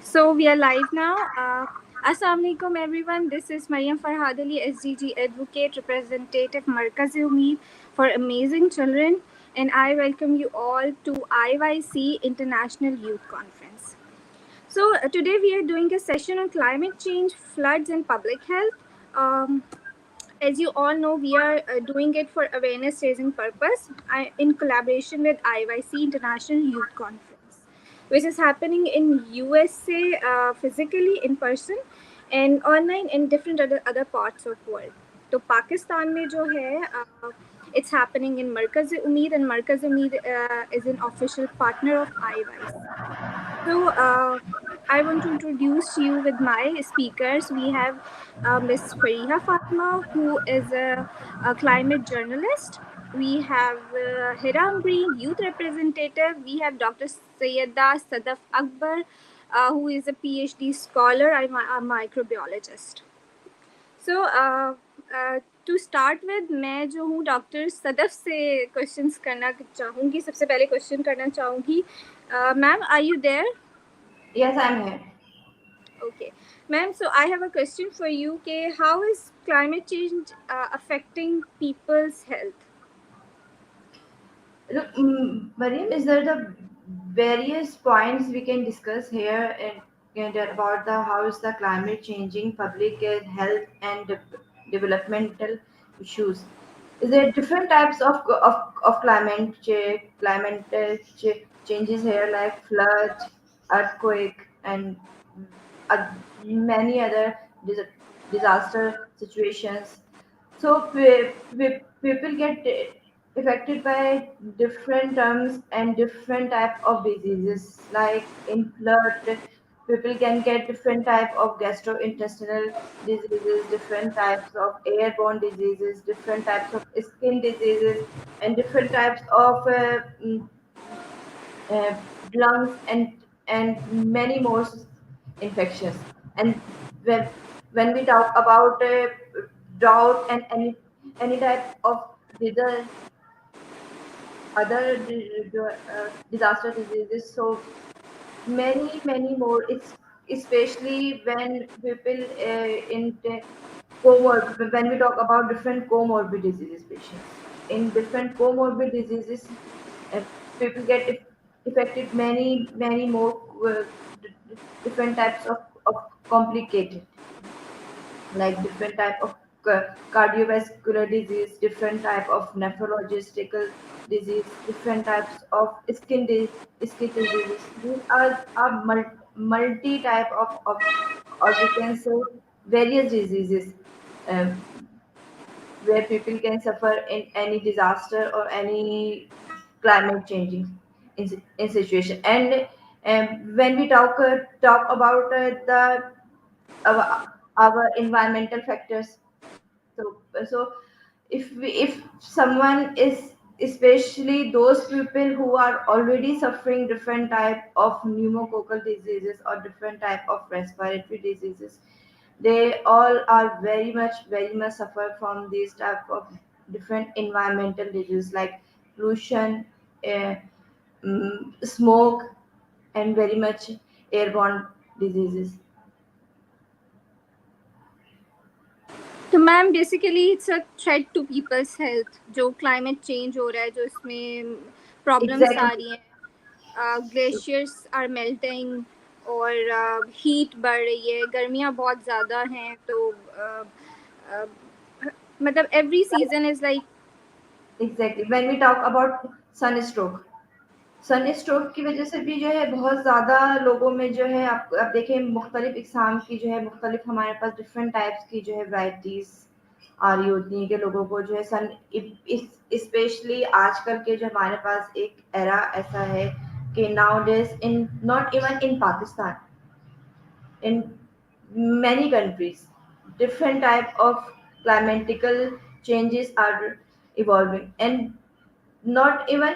So we are live now. Assalamu alaikum everyone. This is Mariam Farhad Ali, SDG Advocate Representative Markaz-e-Umeed for Amazing Children, and I welcome you all to IYC International Youth Conference. So today we are doing a session on climate change, floods, and public health. Um, as you all know, we are doing it for awareness raising purpose in collaboration with IYC International Youth Conference, which is happening in USA physically in person and online in different other parts of world. तो पाकिस्तान में जो है it's happening in Markaz-e-Umeed, and Markaz-e-Umeed is an official partner of IYC. So, I want to introduce you with my speakers. We have Miss Fariha Fatma, who is a climate journalist. We have Hiram Green, youth representative. We have Dr. Sayyeda Sadaf Akbar, who is a PhD scholar. I'm a microbiologist. So, to start with, मैं जो हूँ doctor Sadaf से questions करना चाहूँगी. सबसे पहले question करना चाहूँगी. Ma'am, are you there? Yes, I'm here. Okay, ma'am. So I have a question for you. Okay, how is climate change affecting people's health? Look, Mariam, is there the various points we can discuss here and about the how is the climate changing public health and developmental issues? Is there different types of changes here like flood, earthquake, and many other dis- disaster situations? So people get affected by different terms and different type of diseases. Like in flood, people can get different type of gastrointestinal diseases, different types of airborne diseases, different types of skin diseases, and different types of uh, lungs and many more infections. And when when we talk about drought and any type of disaster, disaster diseases, so many more. It's especially when people when we talk about different comorbid diseases patients in different comorbid diseases, uh, people get affected many more different types of complicated, like different type of cardiovascular disease, different type of nephrologistical disease, different types of skin diseases. These are multi type or we can say various diseases, um, where people can suffer in any disaster or any climate changing in situation. And when we talk about our environmental factors, so if someone is, especially those people who are already suffering different type of pneumococcal diseases or different type of respiratory diseases, they all are very much suffer from these type of different environmental diseases like pollution, uh, smoke, and very much airborne diseases. तो ma'am basically it's a threat to people's health. जो climate change हो रहा है, जो इसमें problems आ Exactly. रही हैं, glaciers are melting और हीट बढ़ रही है, गर्मियाँ बहुत ज़्यादा हैं. तो मतलब every season is like. Exactly. When we talk about sunstroke, sunstroke की वजह से भी जो है बहुत ज़्यादा लोगों में जो है, आप देखें मुख्तलिफ इकसाम की जो है, मुख्तलिफ हमारे पास डिफरेंट टाइप्स की जो है वैराइटीज आ रही होती हैं कि लोगों को जो है सन, स्पेशली आजकल के जो हमारे पास एक एरा ऐसा है कि now days in not even in Pakistan, in many countries different type of climatical changes are evolving, and not even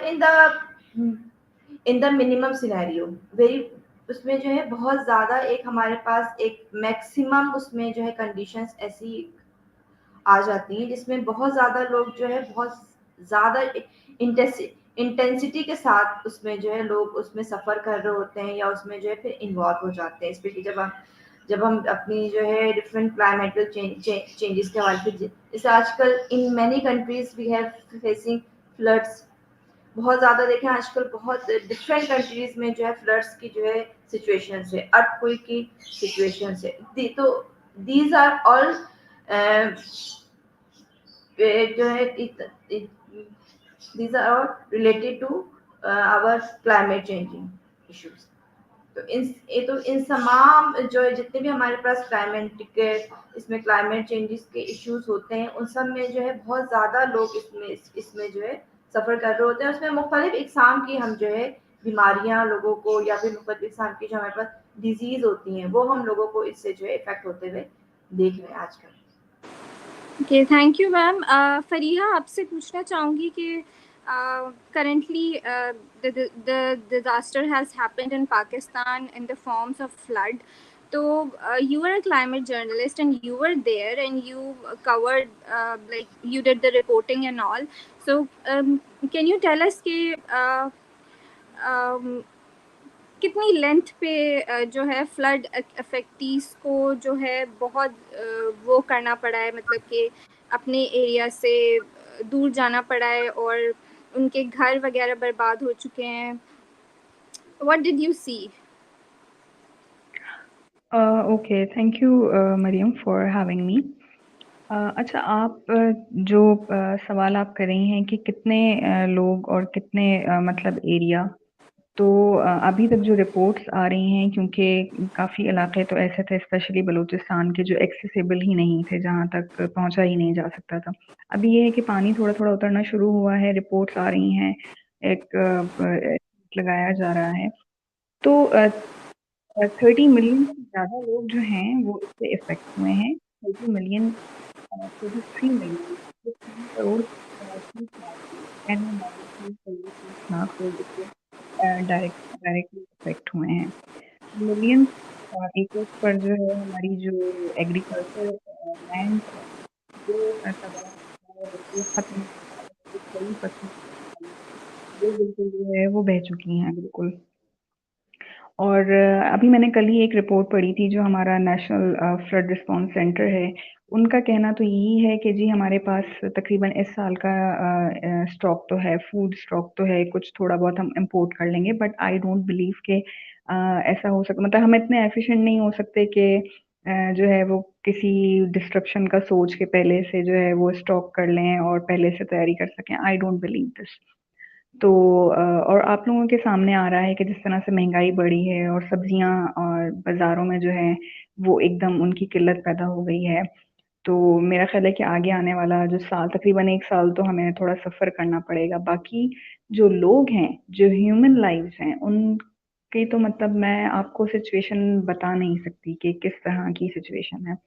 in the minimum scenario, very उसमें जो है बहुत ज्यादा एक हमारे पास एक मैक्सिमम उसमें जो है कंडीशंस ऐसी आ जाती हैं जिसमें बहुत ज्यादा लोग जो है बहुत ज्यादा इंटेंसिटी के साथ उसमें जो है लोग उसमें सफ़र कर रहे होते हैं या उसमें जो है फिर इन्वॉल्व हो जाते हैं, स्पेशली जब हम अपनी जो है डिफरेंट क्लाइमेटिकल चेंजेस के हवाले से, जैसे आजकल in many countries we have facing floods, बहुत ज़्यादा देखें आजकल बहुत डिफरेंट कंट्रीज में जो है फ्लड्स की जो है सिचुएशन है, अर्थक्वेक की सिचुएशन है। तो दीज आर ऑल जो है these are all related to our climate changing issues। तो इन तमाम जो है जितने भी हमारे पास क्लाइमेटिक के इसमें क्लाइमेट चेंजेस के इश्यूज होते हैं, उन सब में जो है बहुत ज़्यादा लोग इसमें जो है सफ़र कर रहे होते हैं। उसमें मुख्तलिफ इकसाम की हम जो है बीमारियां लोगों को, या फिर मुख्तलिफ इकसाम की जो हमारे पास डिजीज होती हैं, वो हम लोगों को इससे जो है इफेक्ट होते हुए देख रहे हैं आजकल। Okay, thank you ma'am. Fariha, आपसे पूछना चाहूँगी कि currently the disaster has happened in Pakistan in the forms of flood. So you are a climate journalist and you were there and you covered, like you did the reporting and all. So can you tell us कि um, कितनी length पे जो है flood affectees को जो है बहुत वो करना पड़ा है, मतलब कि अपने एरिया से दूर जाना पड़ा है और उनके घर वगैरह बर्बाद हो चुके हैं? What did you see? Okay, thank you Mariam for having me. अच्छा, आप जो सवाल आप कर रही हैं कि कितने लोग और कितने मतलब एरिया, तो अभी तक जो रिपोर्ट्स आ रही हैं, क्योंकि काफ़ी इलाके तो ऐसे थे स्पेशली बलूचिस्तान के जो एक्सेसिबल ही नहीं थे, जहाँ तक पहुँचा ही नहीं जा सकता था। अभी ये है कि पानी थोड़ा थोड़ा उतरना शुरू हुआ है, रिपोर्ट्स आ रही हैं, एक लगाया जा रहा है। तो 30 मिलियन से ज़्यादा लोग जो हैं वो इससे इफ़ेक्ट हुए हैं। 30 मिलियन 33 मिलियन, जो 3 करोड़ 30 लाख, 10 हमारे 3 करोड़ 30 लाख लोग इससे डायरेक्टली इफ़ेक्ट हुए हैं। मिलियंस एकर्स पर जो है हमारी जो एग्रीकल्चर लैंड है, वो तबाह हो चुका है, बिल्कुल खत्म हो चुका है। जो कई फसलें वो बिल्कुल जो है वो बह चुकी हैं बिल्कुल। और अभी मैंने कल ही एक रिपोर्ट पढ़ी थी, जो हमारा नेशनल फ्लड रिस्पॉन्स सेंटर है, उनका कहना तो यही है कि जी हमारे पास तकरीबन इस साल का स्टॉक तो है, फूड स्टॉक तो है, कुछ थोड़ा बहुत हम इम्पोर्ट कर लेंगे, बट आई डोंट बिलीव कि ऐसा हो सकता, मतलब हम इतने एफिशिएंट नहीं हो सकते कि जो है वो किसी डिस्ट्रप्शन का सोच के पहले से जो है वो स्टॉक कर लें और पहले से तैयारी कर सकें। I don't believe this. तो और आप लोगों के सामने आ रहा है कि जिस तरह से महंगाई बढ़ी है और सब्जियां और बाज़ारों में जो है वो एकदम उनकी किल्लत पैदा हो गई है। तो मेरा ख़्याल है कि आगे आने वाला जो साल, तकरीबन 1 साल तो हमें थोड़ा सफ़र करना पड़ेगा। बाकी जो लोग हैं, जो ह्यूमन लाइव्स हैं, उनकी तो मतलब मैं आपको सिचुएशन बता नहीं सकती कि किस तरह की सिचुएशन है।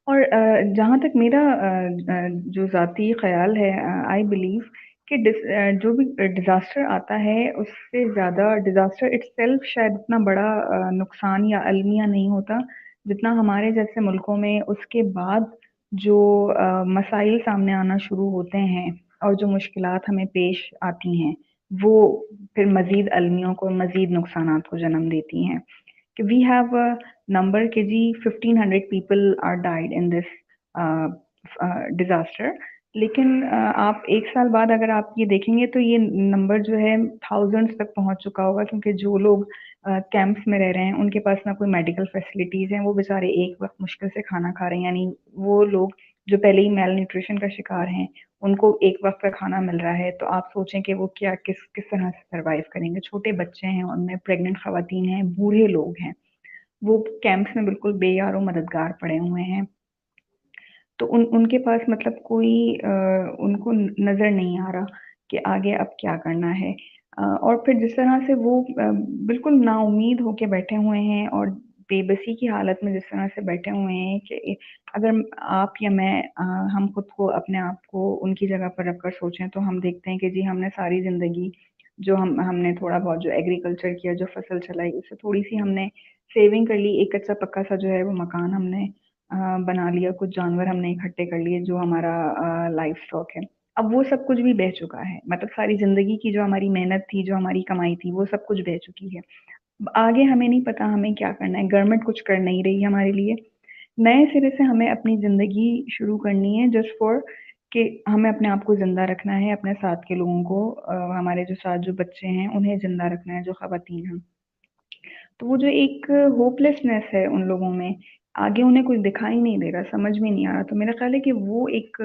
और जहाँ तक मेरा जो ज़ाती ख़्याल है, आई बिलीव कि जो भी डिज़ास्टर आता है, उससे ज़्यादा डिज़ास्टर इटसेल्फ शायद इतना बड़ा नुकसान या अलमिया नहीं होता, जितना हमारे जैसे मुल्कों में उसके बाद जो मसाइल सामने आना शुरू होते हैं और जो मुश्किलात हमें पेश आती हैं, वो फिर मज़ीद अलमियों को, मज़ीद नुकसानात को जन्म देती हैं। कि we have a number कि जी 1500 people are died in this disaster, लेकिन आप 1 साल बाद अगर आप ये देखेंगे तो ये नंबर जो है थाउजेंड्स तक पहुंच चुका होगा, क्योंकि जो लोग कैंप्स में रह रहे हैं उनके पास ना कोई मेडिकल फैसिलिटीज़ हैं, वो बेचारे एक वक्त मुश्किल से खाना खा रहे हैं, यानी वो लोग जो पहले ही मेल न्यूट्रिशन का शिकार हैं, उनको एक वक्त का खाना मिल रहा है, तो आप सोचें कि वो क्या किस किस तरह से सर्वाइव करेंगे। छोटे बच्चे हैं, उनमें प्रेग्नेंट खवातीन हैं, बूढ़े लोग हैं, वो कैंप्स में बिल्कुल बेयारो मददगार पड़े हुए हैं। तो उनके पास मतलब कोई उनको नज़र नहीं आ रहा कि आगे अब क्या करना है। और फिर जिस तरह से वो बिल्कुल नाउम्मीद होके बैठे हुए हैं और बेबसी की हालत में जिस तरह से बैठे हुए हैं कि अगर आप या मैं हम खुद को, अपने आप को उनकी जगह पर रखकर सोचें, तो हम देखते हैं कि जी हमने सारी ज़िंदगी जो हमने थोड़ा बहुत जो एग्रीकल्चर किया, जो फसल चलाई, उससे थोड़ी-सी हमने सेविंग कर ली, एक कच्चा पक्का सा जो है वो मकान हमने बना लिया, कुछ जानवर हमने इकट्ठे कर लिए जो हमारा लाइफ स्टॉक है। अब वो सब कुछ भी बह चुका है, मतलब सारी ज़िंदगी की जो हमारी मेहनत थी, जो हमारी कमाई थी, वो सब कुछ बह चुकी है। अब आगे हमें नहीं पता हमें क्या करना है, गवर्नमेंट कुछ कर नहीं रही है हमारे लिए। नए सिरे से हमें अपनी ज़िंदगी शुरू करनी है जस्ट फॉर कि हमें अपने आप को ज़िंदा रखना है, अपने साथ के लोगों को हमारे जो साथ जो बच्चे हैं, उन्हें ज़िंदा रखना है, जो ख़वातीन हैं। तो वो जो एक होपलेसनेस है उन लोगों में, आगे उन्हें कुछ दिखाई नहीं दे रहा, समझ में नहीं आ रहा, तो मेरा ख्याल है कि वो एक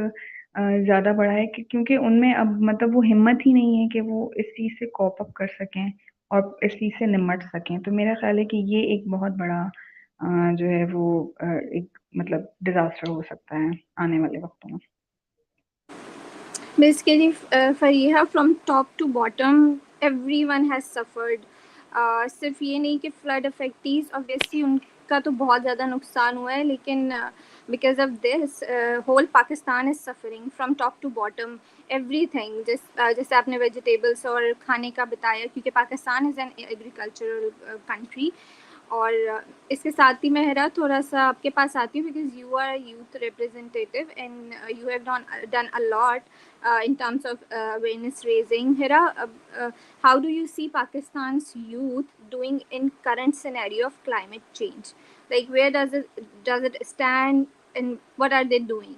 ज़्यादा बड़ा है कि क्योंकि उनमें अब मतलब वो हिम्मत ही नहीं है कि वो इस चीज़ से कॉप अप कर सकें और इस चीज़ से निमट सकें। तो मेरा ख्याल है कि ये एक बहुत बड़ा जो है वो एक मतलब डिज़ास्टर हो सकता है आने वाले वक़्तों में। Basically, Fariha, from top to bottom, everyone has suffered. सिर्फ ये नहीं कि फ्लड अफेक्टीज ऑब्वियसली उनका तो बहुत ज़्यादा नुकसान हुआ है, लेकिन because of this whole Pakistan is suffering from top to bottom everything. जैसे आपने वेजिटेबल्स और खाने का बताया, क्योंकि Pakistan is an agricultural country. और इसके साथ ही मैं हेरा थोड़ा सा आपके पास आती हूँ, because you are youth representative and you have done a lot in terms of awareness raising. Hira, how do you see Pakistan's youth doing in current scenario of climate change? Like, where does it stand, and what are they doing?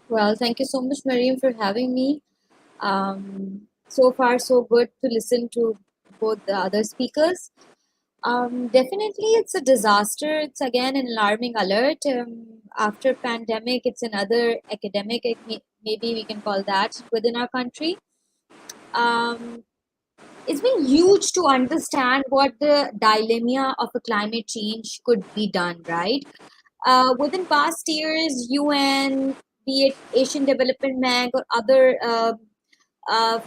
Well, thank you so much, Mariam, for having me. So far, so good to listen to both the other speakers. Definitely, it's a disaster. It's again an alarming alert. After pandemic, it's another epidemic. Maybe we can call that within our country. Um, it's been huge to understand what the dilemma of a climate change could be done, right? Within past years, UN, be it Asian Development Bank or other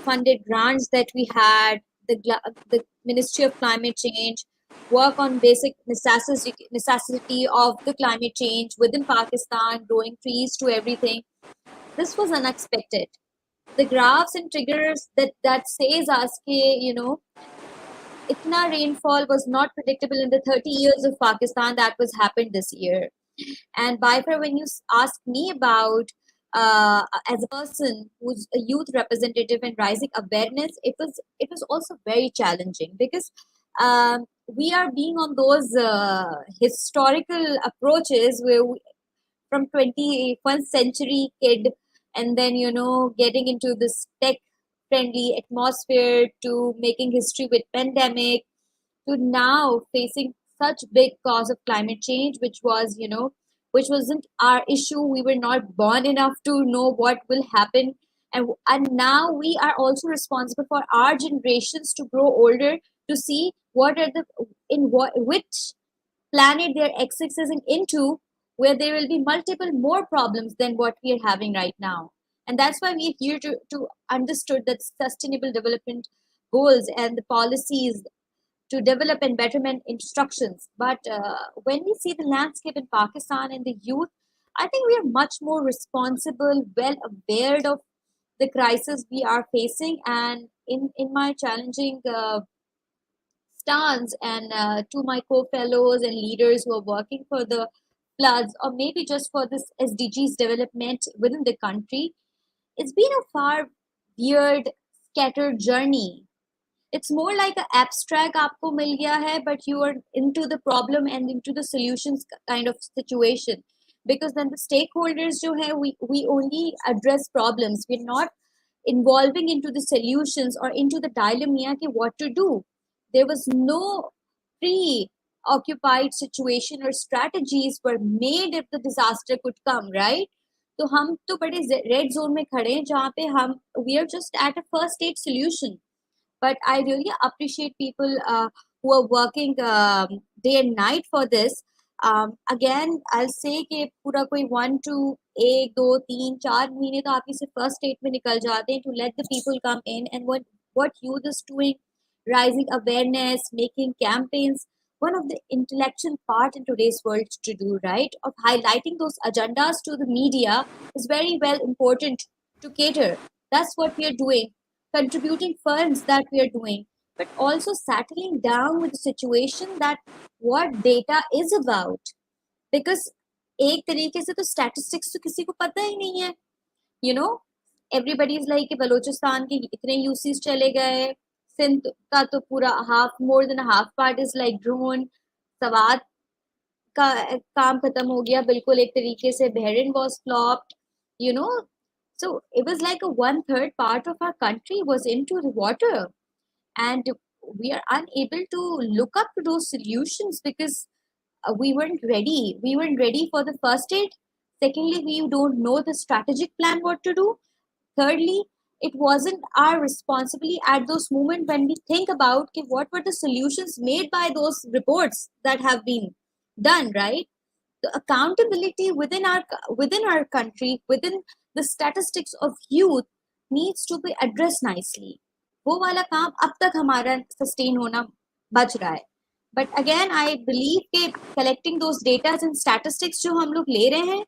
funded grants that we had, the Ministry of Climate Change, work on basic necessity of the climate change within Pakistan, growing trees to everything. This was unexpected. The graphs and triggers that says us, itna rainfall was not predictable in the 30 years of Pakistan that was happened this year. And by far, when you ask me about as a person who's a youth representative and rising awareness, it was also very challenging because we are being on those historical approaches where from 21st century kid, and then getting into this tech friendly atmosphere to making history with pandemic to now facing such big cause of climate change, which wasn't our issue. We were not born enough to know what will happen. And now we are also responsible for our generations to grow older to see what are the in what which planet they're accessing into, where there will be multiple more problems than what we are having right now. And that's why we're here to understood that sustainable development goals and the policies to develop and betterment instructions. But when we see the landscape in Pakistan and the youth, I think we are much more responsible, well aware of the crisis we are facing. And in my challenging stance, and to my co-fellows and leaders who are working for the floods, or maybe just for this SDGs development within the country, it's been a far weird, scattered journey. It's more like an abstract आपको मिल गया है, but you are into the problem and into the solutions kind of situation, because then the stakeholders जो है, we only address problems. We're not involving into the solutions or into the dilemma कि what to do. There was no preoccupied situation or strategies were made if the disaster could come, right? तो हम तो बड़े red zone में खड़े हैं जहाँ पे हम we are just at a first stage solution. But I really appreciate people who are working day and night for this. Again, I'll say कि पूरा कोई 1 2 1 2 3 4 महीने तो आपकी सिर्फ फर्स्ट स्टेट में निकल जाते हैं to let the people come in, and what youth is doing, rising awareness, making campaigns. One of the intellectual part in today's world to do, right, of highlighting those agendas to the media is very well important to cater. That's what we are doing, contributing funds that we are doing, but also settling down with the situation that what data is about. Because एक तरीके से तो statistics तो किसी को पता ही नहीं है, you know, everybody is like Balochistan के इतने यूसीज चले गए, सिंध का तो पूरा half, more than half part is like drone, Swat का काम खत्म हो गया बिल्कुल एक तरीके से, Bahrain was flopped, you know. So it was like a one third part of our country was into the water, and we are unable to look up to those solutions because we weren't ready. We weren't ready for the first aid. Secondly, we don't know the strategic plan what to do. Thirdly, it wasn't our responsibility at those moments when we think about okay, what were the solutions made by those reports that have been done, right? The accountability within our country, within the statistics of youth needs to be addressed nicely. वो वाला काम अब तक हमारा sustain होना बच रहा है. But again, I believe कि collecting those data and statistics जो हम लोग ले रहे हैं,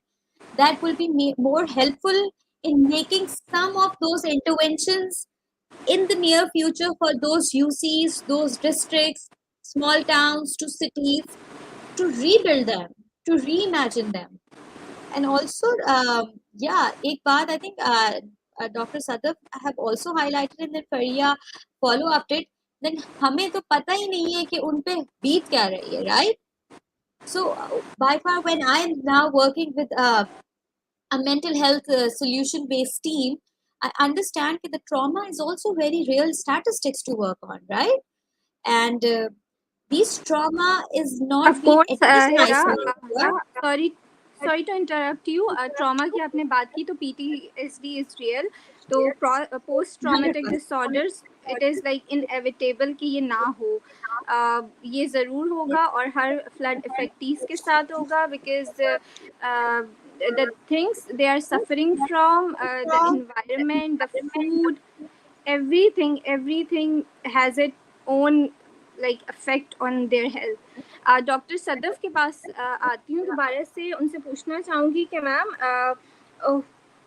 that will be more helpful in making some of those interventions in the near future for those UCs, those districts, small towns to cities, to rebuild them, to reimagine them. And also, yeah, एक बात I think Dr. Sadaf have also highlighted in the career follow update, then हमें तो पता ही नहीं है कि उन पे बीत क्या रही है, right? So by far, when I am now working with a mental health solution based team, I understand that the trauma is also very real statistics to work on, right? And these trauma is not Of being course, addressed Hira, nicely. Yeah. sorry sorry to interrupt you. Trauma की आपने बात की तो PTSD is real, तो post traumatic 100%. Disorders it is like inevitable कि ये ना हो. ये ज़रूर होगा और हर फ्लड इफेक्टीज के साथ होगा, because the things they are suffering from, the environment, the food, everything has its own like effect on their health. Doctor Sadaf के पास आती हूँ दोबारा से, उनसे पूछना चाहूँगी कि ma'am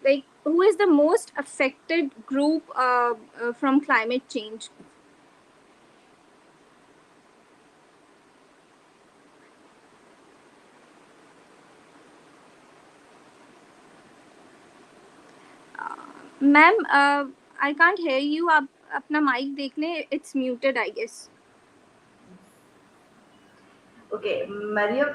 like who is the most affected group from climate change? Ma'am I can't hear you, आप अपना माइक देख लें, it's muted I guess. Okay, Mariam,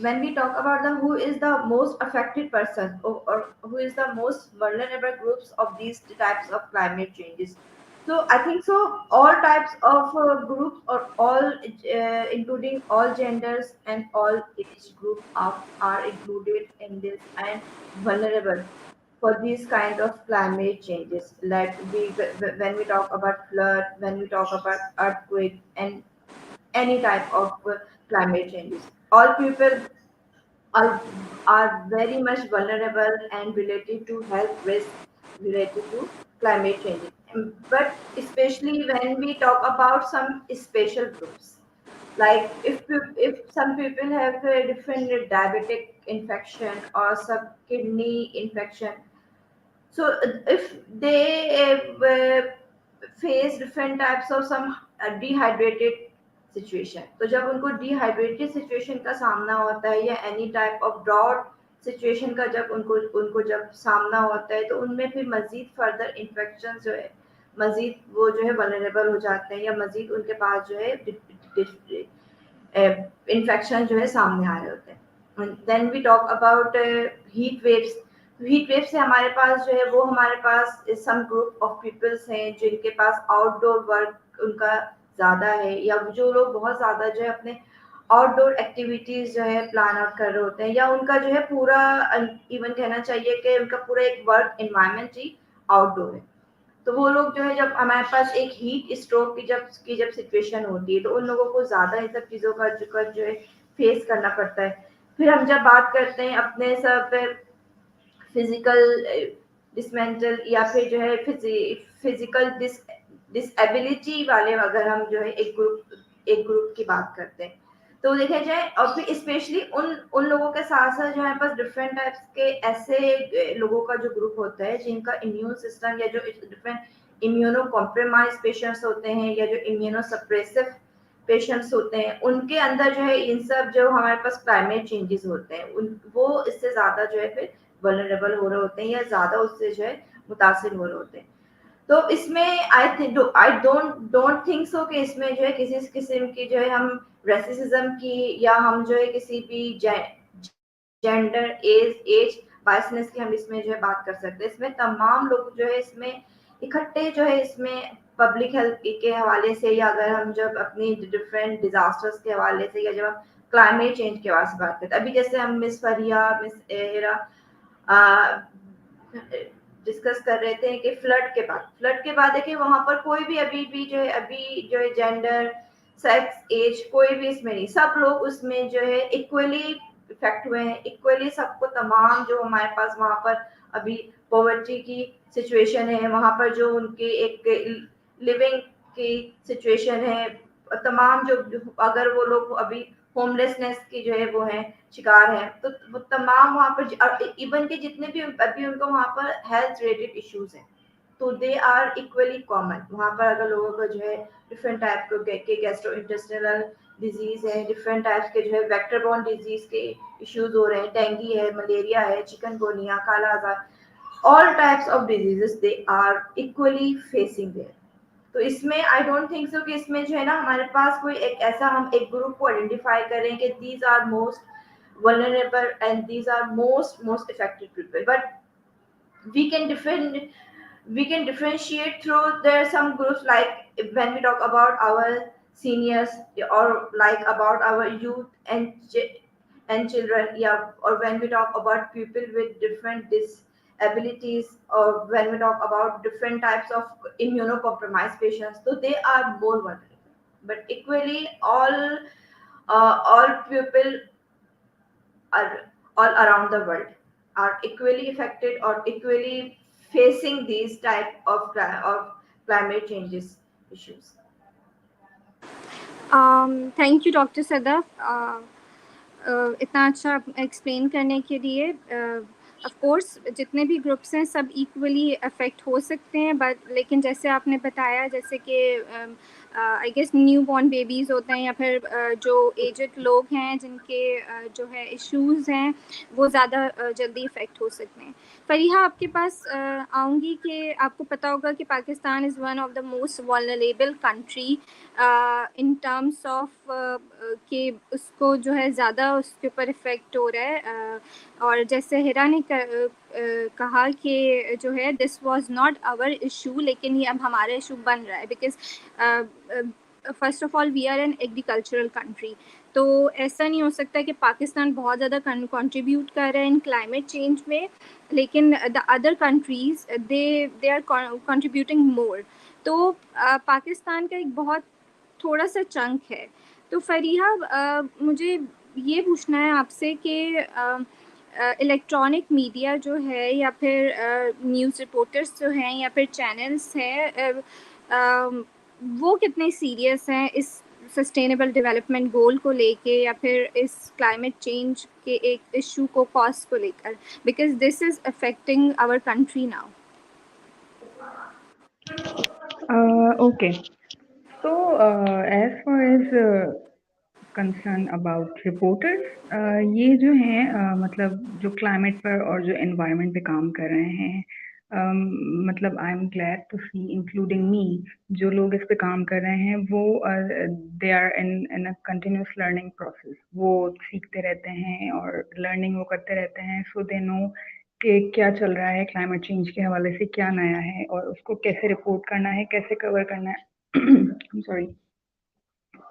when we talk about the who is the most affected person, or who is the most vulnerable groups of these types of climate changes, so I think so all types of groups, or all including all genders and all age group are included in this and vulnerable for these kind of climate changes. Like when we talk about flood, when we talk about earthquake and any type of climate changes, all people are are very much vulnerable and related to health risk related to climate change. But especially when we talk about some special groups, like if some people have a different diabetic infection or some kidney infection, so if they face different types of some dehydrated situation, तो जब उनको dehydrated situation का सामना होता है या any type of drought situation का जब उनको उनको जब सामना होता है, तो उनमें फिर मजीद फर्दर इन्फेक्शन जो है, मजीद वो जो है वल्नरेबल हो जाते हैं, या मजीद उनके पास जो है इन्फेक्शन जो है सामने आ रहे होते हैं. Then we talk about heat waves. Heat wave से हमारे पास जो है वो हमारे पास सम ग्रुप ऑफ पीपल्स हैं जिनके पास आउटडोर वर्क उनका ज़्यादा है, या जो लोग बहुत ज़्यादा जो है अपने आउटडोर एक्टिविटीज़ जो है प्लान आउट कर रहे होते हैं, या उनका जो है पूरा इवन कहना चाहिए कि उनका पूरा एक वर्क एनवायरनमेंट ही आउटडोर है. तो वो लोग जो है जब हमारे पास एक हीट स्ट्रोक की जब सिचुएशन होती है, तो उन लोगों को ज़्यादा इन सब चीज़ों का जो है फेस करना पड़ता है. फिर हम जब बात करते हैं अपने सब फिजिकल डिसमेंटल या फिर जो है फिजिकल डिसएबिलिटी वाले, अगर हम जो है एक ग्रुप की बात करते हैं, तो देखा जाए, और फिर स्पेशली उन लोगों के साथ साथ जो हमारे पास डिफरेंट टाइप्स के ऐसे लोगों का जो ग्रुप होता है जिनका इम्यून सिस्टम, या जो डिफरेंट इम्यूनो कॉम्प्रोमाइज पेशेंट्स होते हैं, या जो इम्यूनो सप्रेसिव पेशेंट्स होते हैं, उनके अंदर जो है इन सब जो हमारे पास क्लाइमेट चेंजेस होते हैं वो इससे ज़्यादा जो है फिर वल्नरेबल हो रहे होते हैं या ज़्यादा उससे जो है मुतासिर हो रहे होते हैं। तो इसमें आई डोंट थिंक सो कि इसमें जो है किसी किस्म की जो है हम रेसिज्म की या हम जो है किसी भी जेंडर एज बायसनेस की हम इसमें जो है बात कर सकते हैं। इसमें तमाम लोग जो है इसमें इकट्ठे जो है इसमें पब्लिक हेल्थ के हवाले से या अगर हम जब अपनी डिफरेंट डिजास्टर्स के हवाले से या जब हम क्लाइमेट चेंज के हवाले से बात करते हैं, अभी जैसे हम मिस फरिया मिस एरा डिस्कस कर रहे थे कि फ्लड के बाद देखिए वहां पर कोई भी अभी जो है जेंडर सेक्स एज कोई भी इसमें नहीं, सब लोग उसमें जो है इक्वली इफेक्ट हुए हैं, इक्वली सबको तमाम जो हमारे पास वहां पर अभी पॉवर्टी की सिचुएशन है, वहां पर जो उनके एक लिविंग की सिचुएशन है, तमाम जो अगर वो लोग अभी होमलेसनेस की जो है वो है शिकार है, तो वो तमाम वहां पर इवन के जितने भी अभी उनको वहां पर हेल्थ रिलेटेड इश्यूज हैं, तो दे आर इक्वली कॉमन वहां पर। अगर लोगों को जो है डिफरेंट टाइप के गैस्ट्रो इंटेस्टिनल डिजीज है, डिफरेंट टाइप्स के जो है वेक्टर बॉर्न डिजीज के इश्यूज हो रहे हैं, डेंगू है, मलेरिया है, चिकनगोनिया, काला आजार, all types of diseases they are equally facing there। तो इसमें आई डोंट थिंक सो कि इसमें जो है ना हमारे पास कोई एक ऐसा हम एक ग्रुप को आइडेंटिफाई करें कि these are most vulnerable and these are most affected people, but we can different we can differentiate through there are some groups like when we talk about our seniors or like about our youth and children, yeah, or when we talk about people with different disabilities, or when we talk about different types of immunocompromised patients, so they are more vulnerable, but equally all people are all around the world are equally affected or equally facing these type of climate changes issues। Thank you doctor Sadaf इतना अच्छा explain करने के लिए। Of course जितने भी groups हैं सब equally affect हो सकते हैं, बट लेकिन जैसे आपने बताया जैसे कि I guess new born babies होते हैं या फिर जो एजड लोग हैं जिनके जो है इश्यूज़ हैं वो ज़्यादा जल्दी इफ़ेक्ट हो सकते हैं। फरीहा आपके पास आऊँगी कि आपको पता होगा कि Pakistan is one of the most vulnerable country in terms of कि उसको जो है ज़्यादा उसके ऊपर इफ़ेक्ट हो रहा है। और जैसे हिरा ने कहा कि जो है this was not our issue, लेकिन ये अब हमारा इशू बन रहा है because first of all we are an agricultural country. तो ऐसा नहीं हो सकता कि पाकिस्तान बहुत ज़्यादा कंट्रीब्यूट कर रहा है इन क्लाइमेट चेंज में, लेकिन the other countries they are contributing more. तो पाकिस्तान का एक बहुत थोड़ा सा चंक है। तो फरीहा मुझे ये पूछना है आपसे कि इलेक्ट्रॉनिक मीडिया जो है या फिर न्यूज़ रिपोर्टर्स जो हैं या फिर चैनल्स हैं वो कितने सीरियस हैं इस सस्टेनेबल डेवलपमेंट गोल को लेके या फिर इस क्लाइमेट चेंज के एक इशू को कॉज को लेकर, because this is affecting our country now. Okay. So, as far as concern about reporters, ये जो हैं मतलब जो क्लाइमेट पर और जो एनवायरनमेंट पे काम कर रहे हैं, मतलब I am glad to see including me, जो लोग इस पे काम कर रहे हैं वो they are in a continuous learning process. वो सीखते रहते हैं और लर्निंग वो करते रहते हैं, सो दे नो कि क्या चल रहा है क्लाइमेट चेंज के हवाले से, क्या नया है और उसको कैसे रिपोर्ट करना है, कैसे कवर करना है। सॉरी।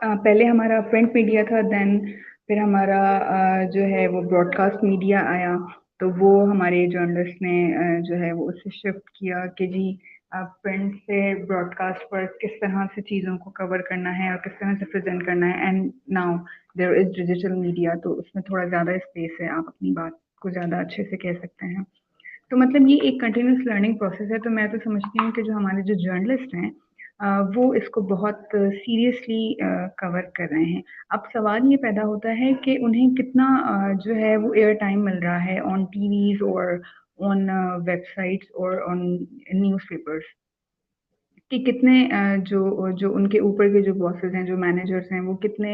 पहले हमारा प्रिंट मीडिया था, देन फिर हमारा जो है वो ब्रॉडकास्ट मीडिया आया, तो वो हमारे जर्नलिस्ट ने जो है वो उससे शिफ्ट किया कि जी प्रिंट से ब्रॉडकास्ट पर किस तरह से चीज़ों को कवर करना है और किस तरह से प्रेजेंट करना है। And now there is digital media, तो उसमें थोड़ा ज़्यादा स्पेस है, आप अपनी बात को ज़्यादा अच्छे से कह सकते हैं। तो मतलब ये एक कंटिन्यूस लर्निंग प्रोसेस है। तो मैं तो समझती हूँ कि जो हमारे जो जर्नलिस्ट हैं वो इसको बहुत सीरियसली कवर कर रहे हैं। अब सवाल ये पैदा होता है कि उन्हें कितना जो है वो एयर टाइम मिल रहा है ऑन टीवीज़ और ऑन वेबसाइट्स और ऑन न्यूज़पेपर्स। कि कितने जो जो उनके ऊपर के जो बॉसेस हैं, जो मैनेजर्स हैं, वो कितने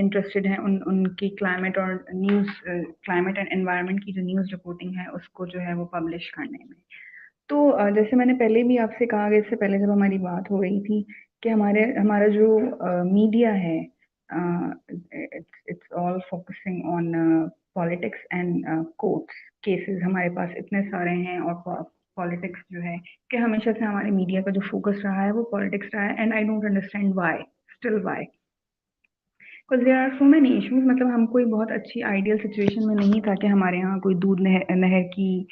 इंटरेस्टेड हैं उनकी क्लाइमेट और न्यूज़ क्लाइमेट एंड एनवायरनमेंट की जो न्यूज़ रिपोर्टिंग है उसको जो है वो पब्लिश करने में। तो जैसे मैंने पहले भी आपसे कहा कि इससे पहले जब हमारी बात हो रही थी कि हमारा जो मीडिया है, it's all focusing on politics and courts cases. हमारे पास इतने सारे हैं और पॉलिटिक्स जो है कि हमेशा से हमारे मीडिया का जो फोकस रहा है वो पॉलिटिक्स रहा है, and I don't understand why, still why, because there are so many issues. मतलब हम कोई बहुत अच्छी आइडियल सिचुएशन में नहीं था कि हमारे यहाँ कोई नहर की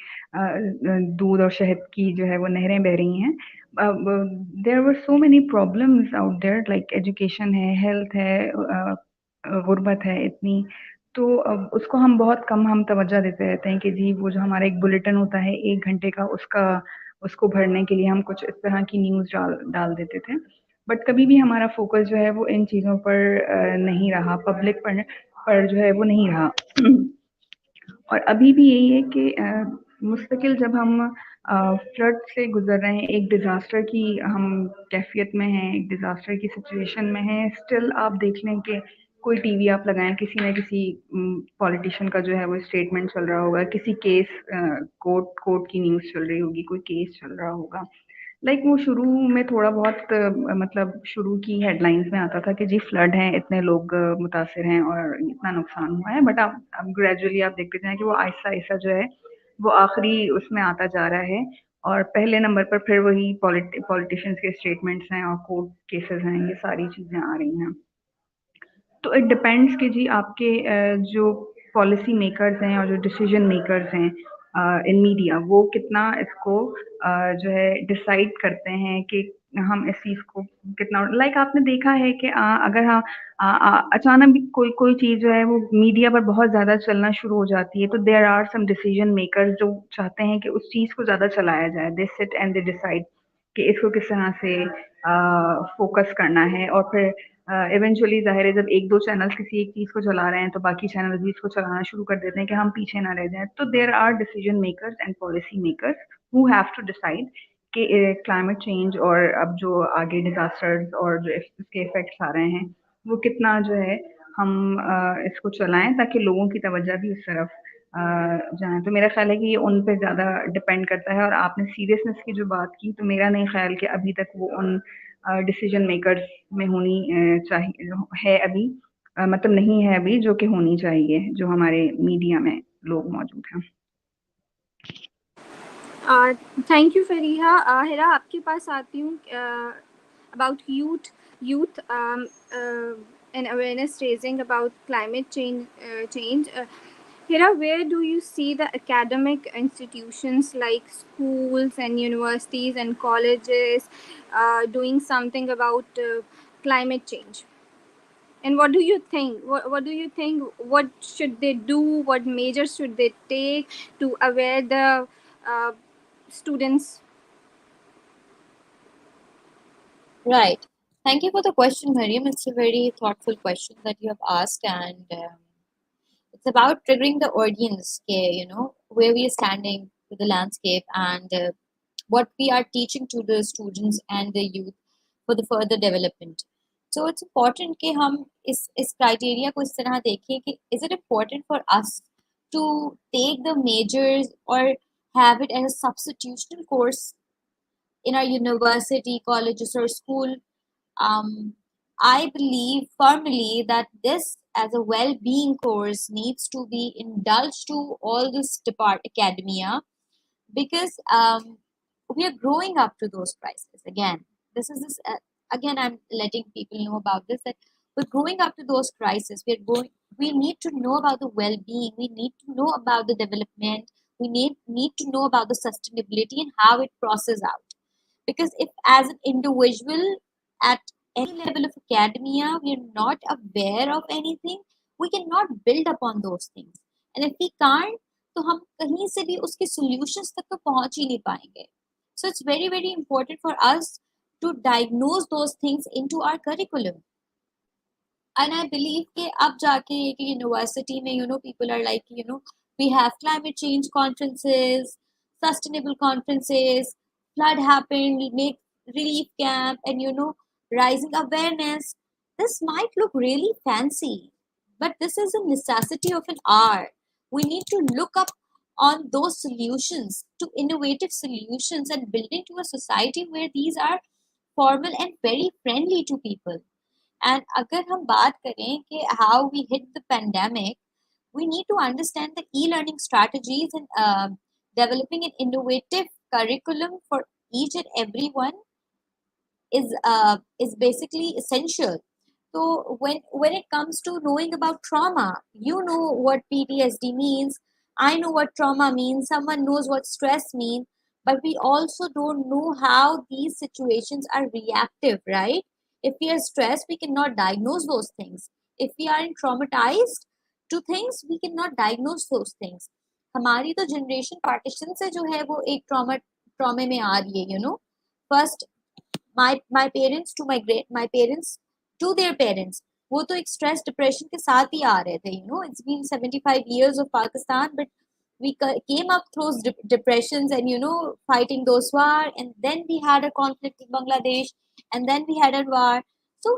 दूध और शहद की जो है वो नहरें बह रही हैं। There were so many problems out there, like education है, हेल्थ है, गुर्बत है इतनी। तो उसको हम बहुत कम हम तवज्जो देते रहते हैं कि जी वो जो हमारा एक बुलेटिन होता है 1 घंटे का, उसको भरने के लिए हम कुछ इस तरह की न्यूज़ डाल डाल देते थे। बट कभी भी हमारा फोकस जो है वो इन चीज़ों पर नहीं रहा, पब्लिक पर जो है वो नहीं रहा। और अभी भी यही है कि मुस्तकिल जब हम फ्लड से गुजर रहे हैं, एक डिज़ास्टर की हम कैफियत में हैं, एक डिज़ास्टर की सिचुएशन में हैं, स्टिल आप देख लें कि कोई टीवी आप लगाएं, किसी न किसी पॉलिटिशियन का जो है वो स्टेटमेंट चल रहा होगा, किसी केस कोर्ट की न्यूज़ चल रही होगी, कोई केस चल रहा होगा। लाइक वो शुरू में थोड़ा बहुत मतलब शुरू की हेडलाइंस में आता था कि जी फ्लड है, इतने लोग मुतासिर हैं और इतना नुकसान हुआ है। बट अब ग्रेजुअली आप देखते जाएं कि वो आहिस्ता आहिस्ता जो है वो आखिरी उसमें आता जा रहा है, और पहले नंबर पर फिर वही पॉलिटिशियंस के स्टेटमेंट्स हैं और कोर्ट केसेस हैं, ये सारी चीज़ें आ रही हैं। तो इट डिपेंड्स कि जी आपके जो पॉलिसी मेकर्स हैं और जो डिसीजन मेकर्स हैं इन मीडिया, वो कितना इसको जो है डिसाइड करते हैं कि हम इस चीज़ को कितना, लाइक आपने देखा है कि अगर हाँ अचानक भी कोई कोई चीज़ जो है वो मीडिया पर बहुत ज़्यादा चलना शुरू हो जाती है, तो there are some decision makers जो चाहते हैं कि उस चीज़ को ज़्यादा चलाया जाए। They sit and they decide कि इसको किस तरह से फोकस करना है, और फिर इवेंचुअली ज़ाहिर है जब 1-2 चैनल्स किसी एक चीज़ को चला रहे हैं, तो बाकी चैनल्स भी इसको चलाना शुरू कर देते हैं कि हम पीछे ना रह जाएँ। तो there are decision makers and policy makers who have to decide कि क्लाइमेट चेंज और अब जो आगे डिज़ास्टर्स और जो इसके इफ़ेक्ट्स आ रहे हैं, वो कितना जो है हम इसको चलाएँ ताकि लोगों की तवज्जो भी उस तरफ जाए। तो मेरा ख़्याल है कि ये उन पे ज़्यादा डिपेंड करता है। और आपने सीरियसनेस की जो बात की, तो मेरा नहीं ख़्याल कि अभी तक वो उन डिसीजन मेकर्स में होनी चाहिए है अभी, मतलब नहीं है अभी जो कि होनी चाहिए, जो हमारे मीडिया में लोग मौजूद हैं। Thank you Fariha. हिरा, आपके पास आती हूँ about youth and awareness raising about climate change. Hira, where do you see the academic institutions like schools and universities and colleges doing something about climate change? And what do you think? What do you think? What should they do? What measures should they take to aware the uh, students? Right. Thank you for the question, Mariam. It's a very thoughtful question that you have asked, and it's about triggering the audience, where we are standing with the landscape, and what we are teaching to the students and the youth for the further development. So it's important कि हम इस criteria को इस तरह देखें कि is it important for us to take the majors or have it as a substitutional course in our university, colleges, or school. I believe firmly that this, as a well-being course, needs to be indulged to all this academia, because we are growing up to those crises. Again, this is this. Again, I'm letting people know about this, that we're growing up to those crises. We need to know about the well-being. We need to know about the development. We need to know about the sustainability and how it processes out. Because if, as an individual, at any level of academia, we are not aware of anything, we cannot build upon those things. And if we can't, तो हम कहीं से भी उसके solutions तक तो पहुंच ही नहीं पाएंगे. So it's very, very important for us to diagnose those things into our curriculum. And I believe कि अब जाके एक university में, people are like, we have climate change conferences, sustainable conferences, flood happened, we make relief camp and rising awareness. This might look really fancy, but this is a necessity of an hour. We need to look up on those solutions, to innovative solutions, and build into a society where these are formal and very friendly to people. And अगर हम बात करें कि how we hit the pandemic, we need to understand the e-learning strategies and developing an innovative curriculum for each and everyone is basically essential. So when it comes to knowing about trauma, you know what PTSD means. I know what trauma means. Someone knows what stress means, but we also don't know how these situations are reactive, right? If we are stressed, we cannot diagnose those things. If we are traumatized to things, we cannot diagnose those things. हमारी तो generation partition से जो है वो एक ट्रॉमे में आ रही है, first my parents to my parents to their parents, वो तो एक स्ट्रेस डिप्रेशन के साथ ही आ रहे थे. It's been 75 years of Pakistan, but we came up through depressions and fighting those war, and then we had a conflict in Bangladesh, and then we had a war. So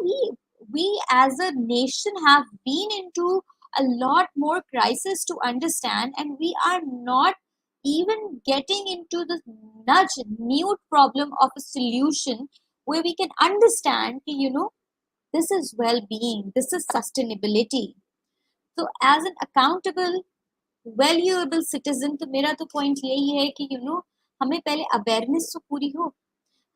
we as a nation have been into a lot more crisis to understand, and we are not even getting into the nudge new problem of a solution where we can understand कि, this is well-being, this is sustainability. So as an accountable valuable citizen, तो मेरा तो point यही है कि हमें पहले awareness तो पूरी हो.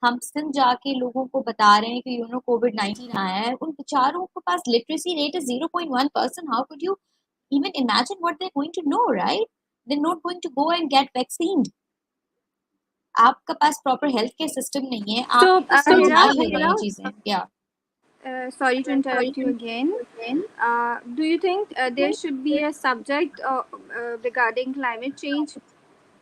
हम सिर्फ जाके लोगों को बता रहे हैं कि COVID-19 आया है, उन बेचारों के पास literacy rate is 0.1%. How could you even imagine what they're going to know, right? They're not going to go and get vaccinated. आपका पास प्रॉपर हेल्थ केयर सिस्टम नहीं है, So, आपको समझा Hira, ही होगा ये चीजें. या sorry to interrupt you again. Do you think there should be a subject regarding climate change?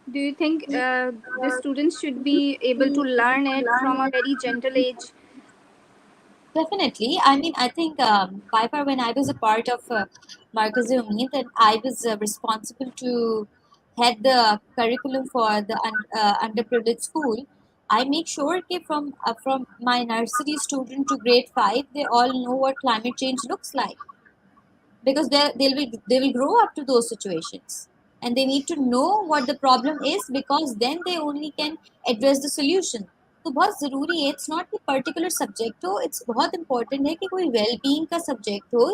Do you think the students should be able to learn it from a very gentle age? definitely. I mean, I think by far when I was a part of Markaz-e-Umeed, and I was responsible to head the curriculum for the underprivileged school. I make sure that from my nursery student to grade 5, they all know what climate change looks like, because they will grow up to those situations, and they need to know what the problem is, because then they only can address the solution. तो बहुत ज़रूरी है. It's not कि particular subject हो, it's बहुत important है कि कोई वेल बीइंग का सब्जेक्ट हो.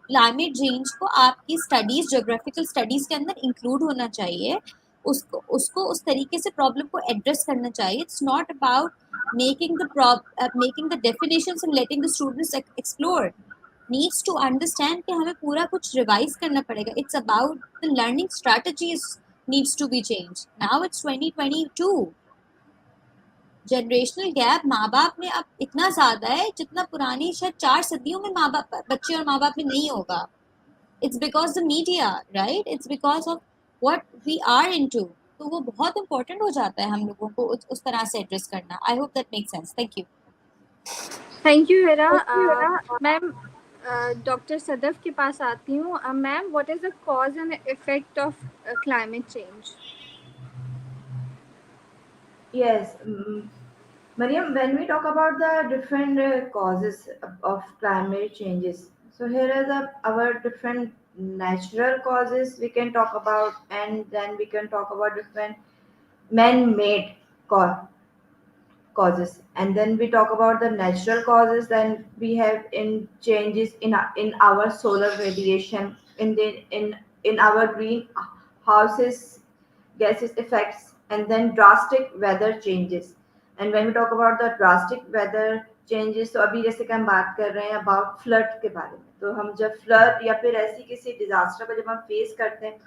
क्लाइमेट चेंज को आपकी स्टडीज, जोग्राफिकल स्टडीज के अंदर इंक्लूड होना चाहिए. उसको उसको उस तरीके से प्रॉब्लम को एड्रेस करना चाहिए. It's not about making the definitions and letting the students explore. Needs to understand कि हमें पूरा कुछ रिवाइज करना पड़ेगा. It's about the learning strategies needs to be change. Now it's 2022. Generational gap माँ बाप में अब इतना ज्यादा है जितना पुरानी शायद 4 सदियों में माँ बाप, बच्चे और माँ बाप में नहीं होगा. It's because the media, right? It's because of what we are into. तो वो बहुत इंपॉर्टेंट हो जाता है हम लोगों को उस तरह से एड्रेस करना. I hope that make sense. Thank you. Thank you, Hira. Ma'am, Dr. Sadaf के पास आती हूँ. Ma'am, what is the cause and effect of climate change? Yes, Mariam, when we talk about the different causes of climate changes, so here are our different natural causes we can talk about, and then we can talk about different man-made causes, and then we talk about the natural causes. Then we have in changes in our solar radiation, in our greenhouses gases effects, and then drastic weather changes. And when we talk about the drastic weather changes, तो अभी जैसे कि हम बात कर रहे हैं about flood के बारे में, तो हम जब फ्लड या फिर ऐसी किसी डिजास्टर को जब हम फेस करते हैं,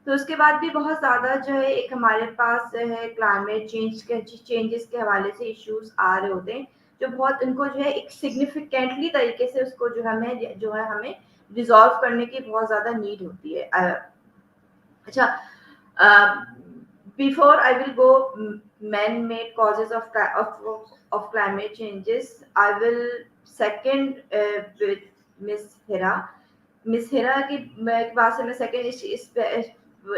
तो उसके बाद भी बहुत ज़्यादा जो है एक हमारे पास जो है क्लाइमेट चेंजेस के हवाले से इश्यूज आ रहे होते हैं, जो बहुत उनको जो है एक सिग्निफिकेंटली तरीके से उसको जो है हमें रिजॉल्व करने की बहुत ज़्यादा नीड होती है. अच्छा, before I will go man-made causes of climate changes, I will second with Miss Hira. Miss Hira की बात से मैं second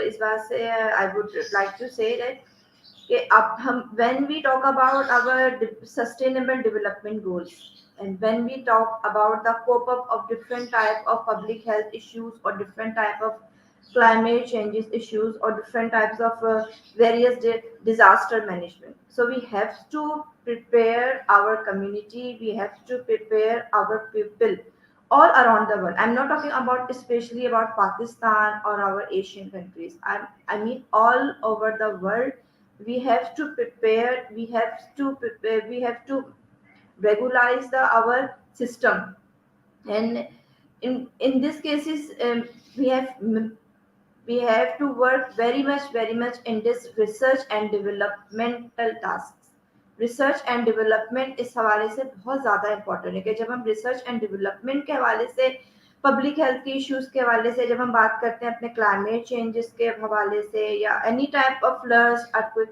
इस बात से I would like to say that कि अब हम when we talk about our sustainable development goals and when we talk about the cope up of different type of public health issues or different type of climate changes issues or different types of various disaster management, so we have to prepare our community, we have to prepare our people all around the world. I'm not talking about especially about Pakistan or our Asian countries. I mean all over the world. We have to prepare. We have to regularize our system. And in this cases, we have we have to work very much in this research and developmental tasks. Research and development इस हवाले से बहुत ज़्यादा important है कि जब हम research and development के हवाले से पब्लिक हेल्थ के इश्यूज के हवाले से जब हम बात करते हैं अपने क्लाइमेट चेंजेस के हवाले से या any type of floods earthquake,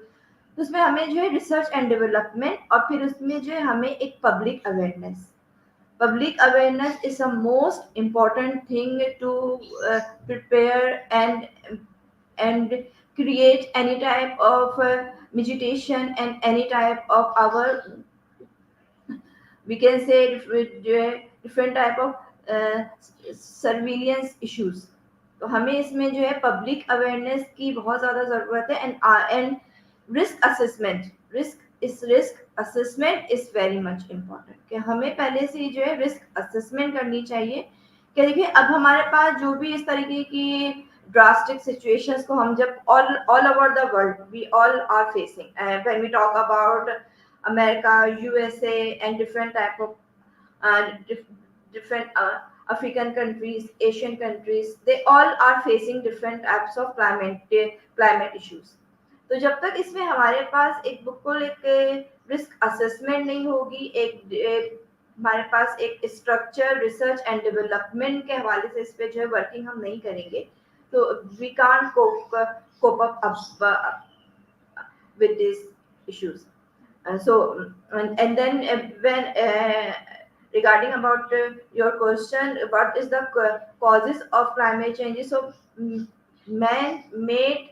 तो उसमें हमें जो है रिसर्च एंड डेवलपमेंट और फिर उसमें जो है हमें एक public awareness is a most important thing to prepare and create any type of meditation and any type of our, we can say, different type of surveillance issues. तो हमें इसमें जो है पब्लिक अवेयरनेस की बहुत ज़्यादा ज़रूरत है and risk assessment. Risk assessment is very much important कि हमें पहले से ही जो है रिस्क असेसमेंट करनी चाहिए कि देखिए अब हमारे पास जो भी इस तरीके की ड्रास्टिक सिचुएशंस को हम जब all over the world we all are facing when we talk about America, USA, and different type of different African countries, Asian countries, they all are facing different types of climate issues. तो जब तक इसमें हमारे पास एक बिल्कुल एक risk assessment नहीं होगी, हमारे पास एक स्ट्रक्चर रिसर्च एंड डेवलपमेंट के हवाले से इस पे जो है वर्किंग हम नहीं करेंगे, तो we can't cope up with these issues. And then when regarding about your question, what is the causes of climate changes? So man-made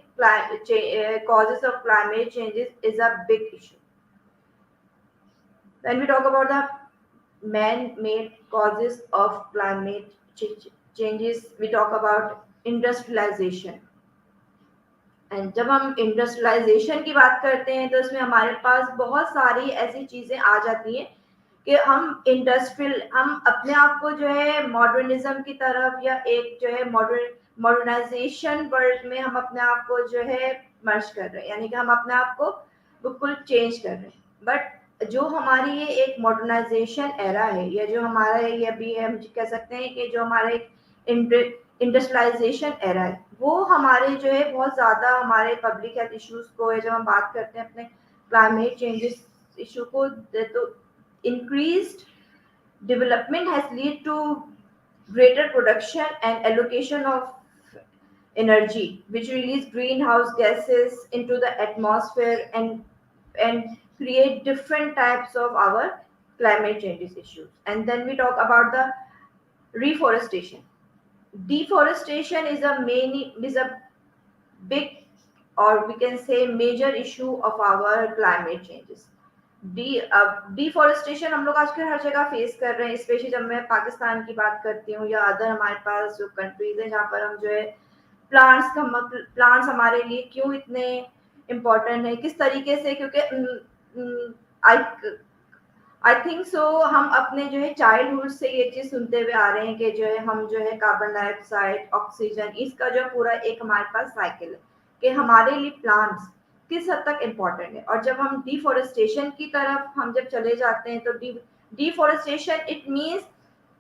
causes of climate changes is a big issue. When we talk about the man-made causes of climate changes, we talk about industrialization. And जब हम industrialisation की बात करते हैं तो इसमें हमारे पास बहुत सारी ऐसी चीजें आ जाती हैं कि हम अपने आप को जो है मॉडर्निज्म की तरफ या एक जो है मॉडर्नाइजेशन वर्ल्ड में हम अपने आप को जो है मर्ज कर रहे हैं, यानी कि हम अपने आप को बिल्कुल चेंज कर रहे हैं. बट जो हमारी ये एक मॉडर्नाइजेशन एरा है या जो हमारा ये अभी हम कह सकते हैं कि जो हमारा एक इंडस्ट्रियलाइजेशन एरा है, वो हमारे जो है बहुत ज़्यादा हमारे पब्लिक हेल्थ इश्यूज को, जब हम बात करते हैं अपने क्लाइमेट चेंजेस इशू को, तो increased development has led to greater production and allocation of energy which release greenhouse gases into the atmosphere and create different types of our climate changes issues. And then we talk about the reforestation. Deforestation is a big, or we can say major issue of our climate changes. Deforestation हम लोग आजकल हर जगह face कर रहे हैं, specially जब मैं पाकिस्तान की बात करती हूँ या अदर हमारे पास जो कंट्रीज हैं जहाँ पर हम जो है प्लांट्स हमारे लिए क्यों इतने इम्पोर्टेंट है, किस तरीके से, क्योंकि आई थिंक सो हम अपने जो है चाइल्डहुड से ये चीज सुनते हुए आ रहे हैं कि जो है हम जो है कार्बन डाइऑक्साइड ऑक्सीजन इसका जो पूरा एक हमारे पास साइकिल है कि हमारे लिए प्लांट्स किस हद तक इम्पोर्टेंट है. और जब हम डिफॉरेस्टेशन की तरफ हम जब चले जाते हैं तो deforestation it means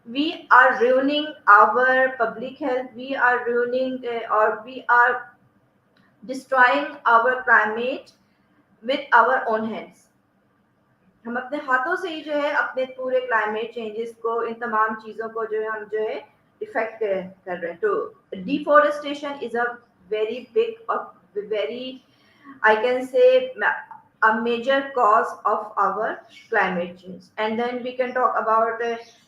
we are ruining our public health, we are ruining or we are destroying our climate with our own hands. हम अपने हाथों से ही जो है अपने पूरे क्लाइमेट चेंजेस को, इन तमाम चीज़ों को जो है हम जो है इफेक्ट कर रहे हैं. तो deforestation is a very big or very, I can say, a major cause of our climate change. And then we can talk about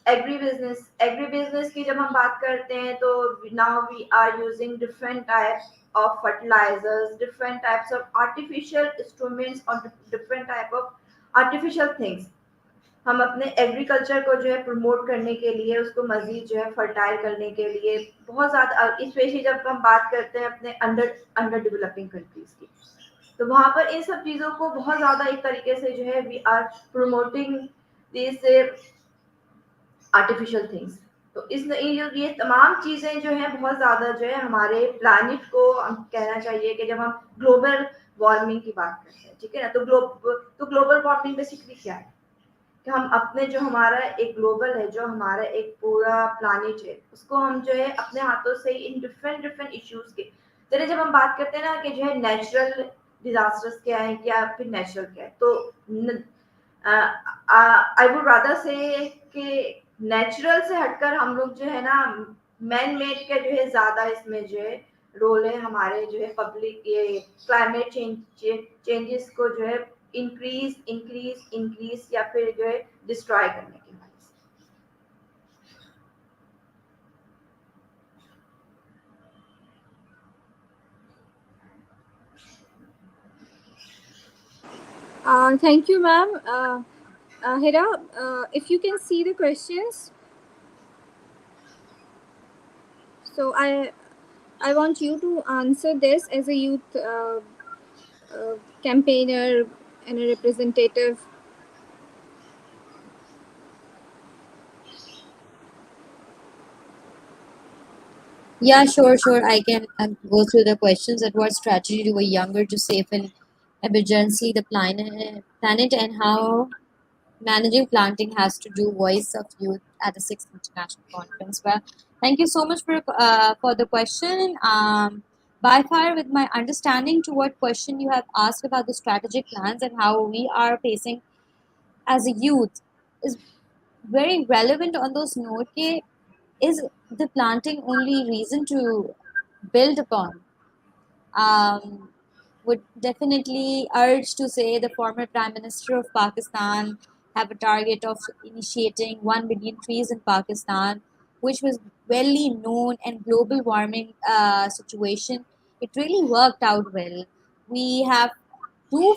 agribusiness की जब हम बात करते हैं तो now we are using different types of fertilizers, different types of artificial instruments or different type of artificial things. हम अपने agriculture को जो है प्रमोट करने के लिए, उसको मजीद जो है फर्टाइल करने के लिए बहुत ज़्यादा, स्पेशली जब हम बात करते हैं अपने अंडर अंडर डेवलपिंग कंट्रीज की, तो वहां पर इन सब चीज़ों को बहुत ज़्यादा एक तरीके से जो है we are promoting this artificial things. तो ये तमाम चीज़ें जो है बहुत ज़्यादा जो है हमारे प्लानिट को, हम कहना चाहिए कि जब हम ग्लोबल वार्मिंग की बात करते हैं, ठीक है ना, तो ग्लोबल वार्मिंग बेसिकली क्या है कि हम अपने जो हमारा एक ग्लोबल है, जो हमारा एक पूरा प्लानिट है, उसको हम जो है अपने हाथों से इन डिफरेंट डिफरेंट इश्यूज के, चलिए जब हम बात करते हैं ना कि जो है नेचुरल डिजास्टर्स क्या है या फिर नेचुरल क्या है, तो आई वुड रादर से कि नेचुरल से हटकर हम लोग जो है ना मैन मेड का जो है ज्यादा इसमें जो है रोल है हमारे जो है पब्लिक, ये क्लाइमेट चेंजेस को जो है इंक्रीज या फिर जो है डिस्ट्रॉय करने की वजह से। Thank you, ma'am. Hira, if you can see the questions, so I want you to answer this as a youth campaigner and a representative. Yeah, sure. I can go through the questions. At what strategy do a younger to save an emergency the planet and how managing planting has to do voice of youth at the sixth international conference. Well, thank you so much for the question. By far, with my understanding to what question you have asked about the strategic plans and how we are facing as a youth is very relevant on those note. Is the planting only reason to build upon? Would definitely urge to say the former Prime Minister of Pakistan have a target of initiating 1 billion trees in Pakistan, which was well known and global warming situation. It really worked out well. We have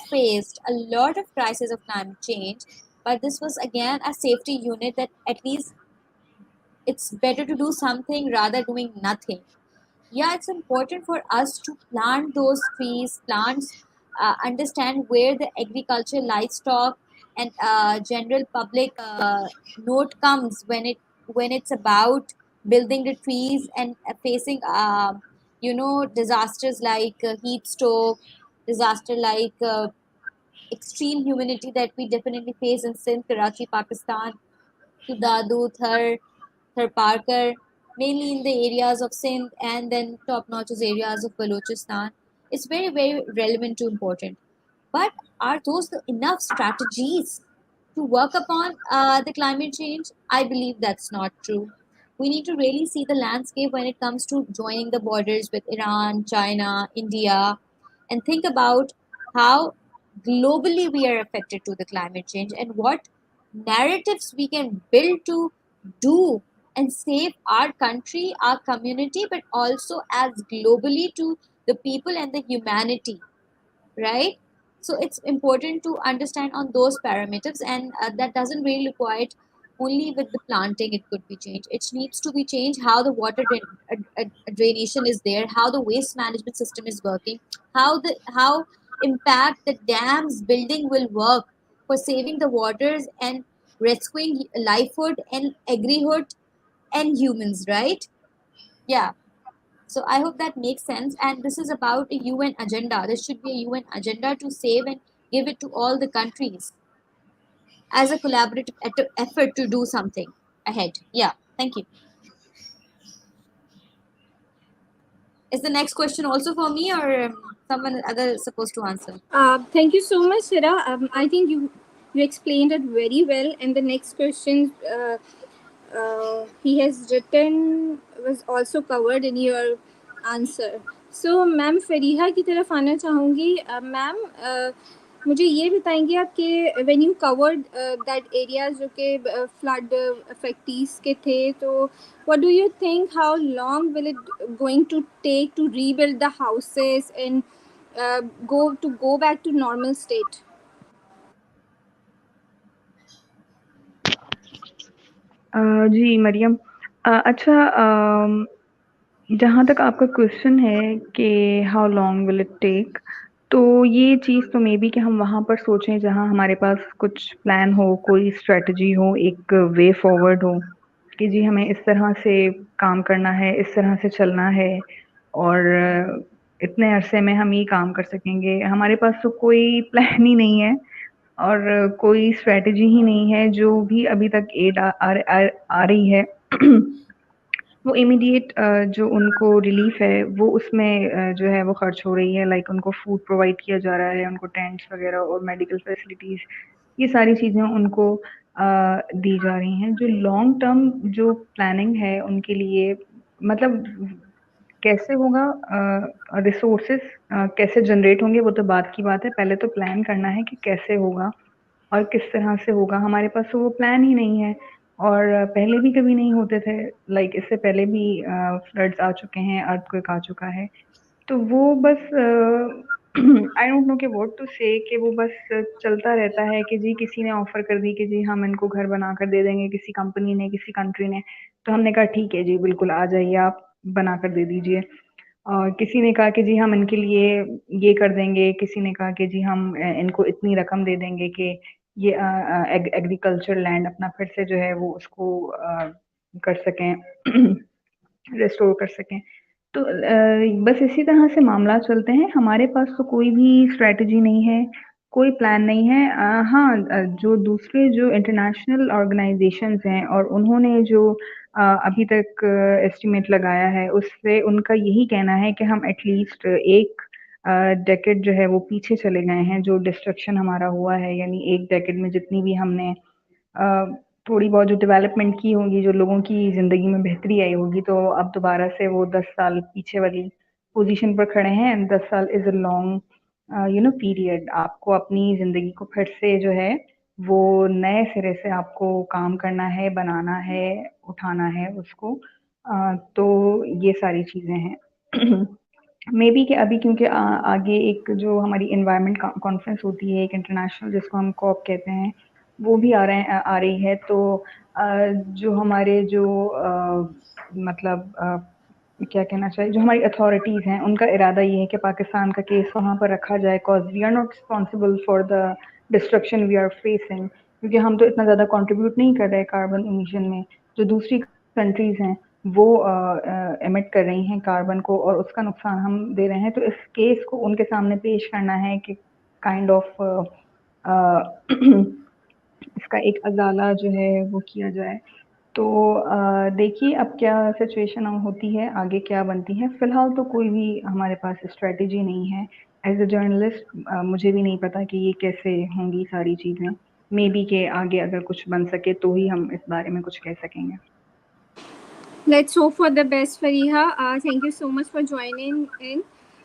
faced a lot of crisis of climate change, but this was again a safety unit that at least it's better to do something rather doing nothing. Yeah, it's important for us to plant those trees, plants, understand where the agriculture, livestock, and general public note comes when it's about building the trees and facing disasters like heat stroke, disaster like extreme humidity that we definitely face in Sindh, Karachi, Pakistan, to Dadu, Thar Parker, mainly in the areas of Sindh and then top notches areas of Balochistan. It's very relevant to important. But are those the enough strategies to work upon the climate change? I believe that's not true. We need to really see the landscape when it comes to joining the borders with Iran, China, India, and think about how globally we are affected to the climate change and what narratives we can build to do and save our country, our community, but also as globally to the people and the humanity, right? So it's important to understand on those parameters, and that doesn't really require it only with the planting. It could be changed. It needs to be changed how the draination is there, how the waste management system is working, how impact the dams building will work for saving the waters and rescuing livelihood and agrihood and humans, right? Yeah. So I hope that makes sense. And this is about a UN agenda. There should be a UN agenda to save and give it to all the countries as a collaborative effort to do something ahead. Yeah. Thank you. Is the next question also for me, or someone other is supposed to answer? Thank you so much, Hira. I think you explained it very well. And the next question he has written was also covered in your answer. So, ma'am Fariha की तरफ आना चाहूँगी. Ma'am, मुझे ये बताएंगे आप कि when you covered that areas जो कि फ्लड अफेक्टीज के थे, तो what do you think how long will it going to take to rebuild the houses and go back to normal state? जी मरियम, अच्छा, जहाँ तक आपका क्वेश्चन है कि how long will it take, तो ये चीज़ तो मे बी कि हम वहाँ पर सोचें जहाँ हमारे पास कुछ प्लान हो, कोई स्ट्रेटजी हो, एक वे फॉरवर्ड हो कि जी हमें इस तरह से काम करना है, इस तरह से चलना है और इतने अरसे में हम ये काम कर सकेंगे। हमारे पास तो कोई प्लान ही नहीं है और कोई स्ट्रेटजी ही नहीं है। जो भी अभी तक एड आ रही है वो इमीडिएट जो उनको रिलीफ है वो उसमें जो है वो खर्च हो रही है। लाइक उनको फूड प्रोवाइड किया जा रहा है, उनको टेंट्स वगैरह और मेडिकल फैसिलिटीज़, ये सारी चीज़ें उनको दी जा रही हैं। जो लॉन्ग टर्म जो प्लानिंग है उनके लिए, मतलब कैसे होगा, रिसोर्सेज कैसे जनरेट होंगे वो तो बात की बात है। पहले तो प्लान करना है कि कैसे होगा और किस तरह से होगा। हमारे पास तो वो प्लान ही नहीं है और पहले भी कभी नहीं होते थे। लाइक इससे पहले भी फ्लड्स आ चुके हैं, अर्थक्वेक आ चुका है। तो वो बस आई डोंट नो कि व्हाट टू से, कि वो बस चलता रहता है कि जी किसी ने ऑफर कर दी कि जी हम इनको घर बना कर दे देंगे, किसी कंपनी ने, किसी कंट्री ने। तो हमने कहा ठीक है जी, बिल्कुल आ जाइए, आप बना कर दे दीजिए। और किसी ने कहा कि जी हम इनके लिए ये कर देंगे, किसी ने कहा कि जी हम इनको इतनी रकम दे देंगे कि ये एग्रीकल्चर लैंड अपना फिर से जो है वो उसको कर सकें, रिस्टोर कर सकें। तो बस इसी तरह से मामला चलते हैं। हमारे पास तो कोई भी स्ट्रैटेजी नहीं है, कोई प्लान नहीं है। हाँ, जो दूसरे जो इंटरनेशनल ऑर्गेनाइजेशंस हैं और उन्होंने जो अभी तक एस्टिमेट लगाया है, उससे उनका यही कहना है कि हम एटलीस्ट एक डेकेड जो है वो पीछे चले गए हैं। जो डिस्ट्रक्शन हमारा हुआ है, यानी एक डेकेड में जितनी भी हमने अ, थोड़ी बहुत जो डेवलपमेंट की होगी, जो लोगों की ज़िंदगी में बेहतरी आई होगी, तो अब दोबारा से वो 10 साल पीछे वाली पोजीशन पर खड़े हैं। एंड 10 साल इज़ अ लॉन्ग पीरियड। आपको अपनी ज़िंदगी को फिर से जो है वो नए सिरे से आपको काम करना है, बनाना है, उठाना है उसको। तो ये सारी चीज़ें हैं। मे बी कि अभी क्योंकि आगे एक जो हमारी एनवायरनमेंट कॉन्फ्रेंस होती है, एक इंटरनेशनल, जिसको हम कॉप कहते हैं, वो भी आ रही है। तो जो हमारे जो मतलब क्या कहना चाहिए, जो हमारी अथॉरिटीज़ हैं उनका इरादा ये है कि पाकिस्तान का केस वहाँ पर रखा जाए, cause we are not responsible for the destruction we are facing, क्योंकि हम तो इतना ज़्यादा कंट्रीब्यूट नहीं कर रहे कार्बन इमिशन में। जो दूसरी कंट्रीज़ हैं वो एमिट कर रही हैं कार्बन को और उसका नुकसान हम दे रहे हैं। तो इस केस को उनके सामने पेश करना है कि काइंड ऑफ इसका एक अज़ाला जो है वो किया जाए। तो देखिए अब क्या सिचुएशन होती है, आगे क्या बनती है। फ़िलहाल तो कोई भी हमारे पास स्ट्रैटेजी नहीं है। एज़ अ जर्नलिस्ट मुझे भी नहीं पता कि ये कैसे होंगी सारी चीज़ें। मे बी के आगे अगर कुछ बन सके तो ही हम इस बारे में कुछ कह सकेंगे। Let's hope for the best, Fariha. Thank you so much for joining in.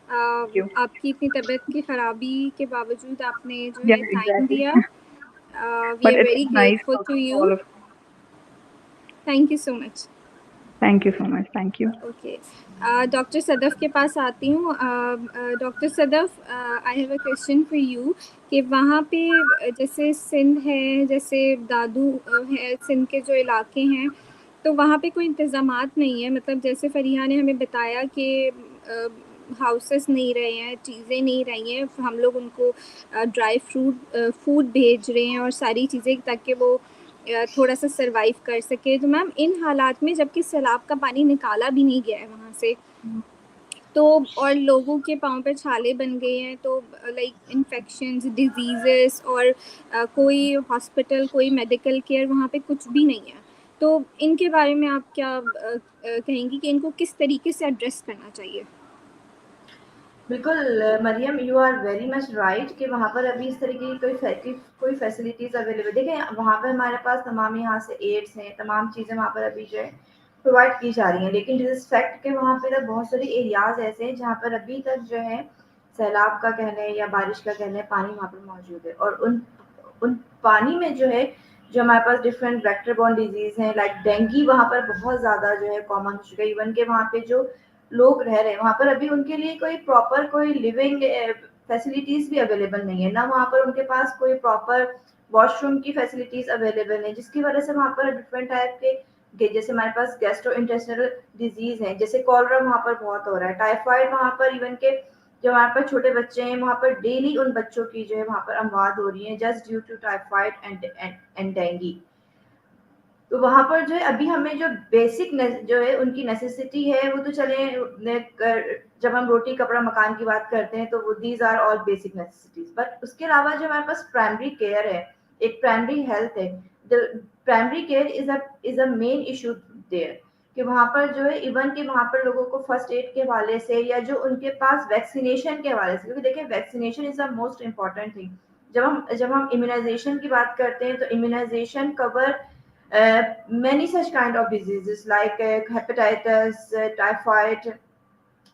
Thank you. आपकी इतनी तबीयत की खराबी के बावजूद आपने जो या है टाइम एग्ज़ैक्टली। दिया. We but are it's very nice grateful to talking to you. All of. Thank you so much. Thank you so much. Thank you. Okay, doctor Sadaf के पास आती हूँ. Doctor Sadaf, I have a question for you कि वहाँ पे जैसे सिंध है, जैसे दादू है, सिंध के जो इलाके हैं, तो वहाँ पे कोई इंतज़ामात नहीं है. मतलब जैसे फ़रीहा ने हमें बताया कि हाउसेस नहीं रहे हैं, चीज़ें नहीं रही हैं, हम लोग उनको ड्राई फूड भेज रहे हैं और सारी चीज़ें ताकि वो थोड़ा सा सरवाइव कर सके. तो मैम इन हालात में, जबकि सैलाब का पानी निकाला भी नहीं गया है वहाँ से, तो और लोगों के पाँव पे छाले बन गए हैं, तो लाइक इन्फेक्शंस, डिजीज़ेस और कोई हॉस्पिटल, कोई मेडिकल केयर वहाँ पे कुछ भी नहीं है. तो इनके बारे में आप क्या कहेंगी कि इनको किस तरीके से एड्रेस करना चाहिए? बिल्कुल Mariam, you are very much right कि वहाँ पर अभी इस तरीके की कोई फैसिलिटीज़ अवेलेबल, देखें वहाँ पर हमारे पास तमाम यहाँ से एड्स हैं, तमाम चीज़ें वहाँ पर अभी जो है प्रोवाइड की जा रही हैं, लेकिन इस फैक्ट के वहाँ पर बहुत सारे एरियाज़ ऐसे हैं जहाँ पर अभी तक जो है सैलाब का कहने या बारिश का कहने, पानी वहाँ पर मौजूद है। और उन पानी में जो है, जो हमारे पास डिफरेंट वेक्टर बॉर्न डिजीज हैं, लाइक डेंगू वहाँ पर बहुत ज़्यादा जो है कॉमन हो चुका है। इवन के वहाँ पे जो लोग रह रहे हैं वहाँ पर अभी उनके लिए कोई प्रॉपर कोई लिविंग फैसिलिटीज भी अवेलेबल नहीं है, ना वहाँ पर उनके पास कोई प्रॉपर वॉशरूम की फैसिलिटीज अवेलेबल है, जिसकी वजह से वहाँ पर डिफरेंट टाइप के जैसे हमारे पास गैस्ट्रो इंटेस्टिनल डिजीज है, जैसे कॉलरा वहाँ पर बहुत हो रहा है, टाइफाइड वहाँ पर इवन के जो वहाँ पर छोटे बच्चे हैं वहाँ पर डेली उन बच्चों की जो है वहाँ पर अमवात हो रही है just due to typhoid and dengue. तो वहाँ पर जो है अभी हमें जो बेसिक जो है उनकी नेसेसिटी है वो तो चले, जब हम रोटी कपड़ा मकान की बात करते हैं तो वो these are all basic necessities, but उसके अलावा जो हमारे पास प्राइमरी केयर है, एक प्राइमरी हेल्थ है, primary care is a main issue there, कि वहाँ पर जो है इवन कि वहाँ पर लोगों को फर्स्ट एड के हवाले से या जो उनके पास वैक्सीनेशन के हवाले से, क्योंकि देखिए vaccination is the most important thing. जब हम इम्यूनाइजेशन की बात करते हैं तो immunization cover many such kind of diseases like hepatitis, typhoid,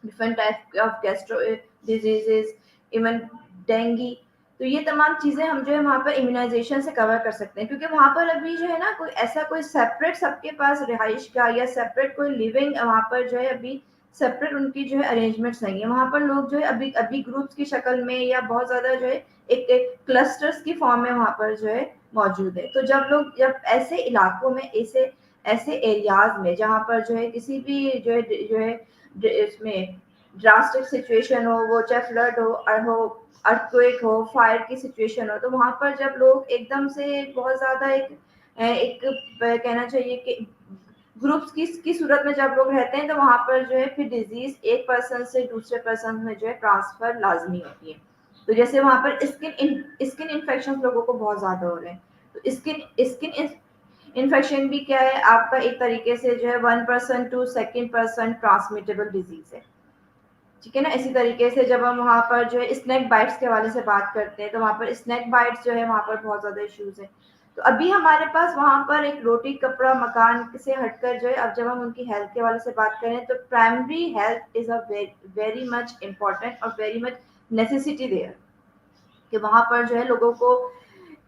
different types of gastro diseases, even dengue। तो ये तमाम चीजें हम जो है वहाँ पर इम्यूनाइजेशन से कवर कर सकते हैं, क्योंकि वहाँ पर अभी जो है ना कोई ऐसा कोई सेपरेट सबके पास रिहाइश का या सेपरेट कोई लिविंग वहाँ पर जो है अभी सेपरेट उनकी जो है अरेंजमेंट्स नहीं है। वहाँ पर लोग जो है अभी अभी ग्रुप्स की शक्ल में या बहुत ज्यादा जो है एक क्लस्टर्स की फॉर्म में वहाँ पर जो है मौजूद है। तो जब ऐसे इलाकों में ऐसे ऐसे एरियाज में जहाँ पर जो है किसी भी जो है इसमें ड्रास्टिक सिचुएशन वो चाहे फ्लड हो अर्थक्वेक हो, फायर की सिचुएशन हो, तो वहां पर जब लोग एकदम से बहुत ज्यादा एक कहना चाहिए कि ग्रुप्स की सूरत में जब लोग रहते हैं तो वहां पर जो है फिर डिजीज एक पर्सन से दूसरे पर्सन में जो है ट्रांसफर लाजमी होती है। तो जैसे वहां पर स्किन इन्फेक्शन लोगों को बहुत ज्यादा हो रहे हैं, तो स्किन इन्फेक्शन भी क्या है आपका एक तरीके से जो है 1% to second person transmittable disease है। ठीक है ना। इसी तरीके से जब हम वहाँ पर जो है स्नैक बाइट्स के हवाले से बात करते हैं तो वहाँ पर स्नैक बाइट्स जो है वहाँ पर बहुत ज्यादा इश्यूज है। तो अभी हमारे पास वहाँ पर एक रोटी कपड़ा मकान से हटकर जो है अब जब हम उनकी हेल्थ के हवाले से बात करें तो primary health is a very much important और वेरी मच नेसेसिटी देयर, कि वहाँ पर जो है लोगों को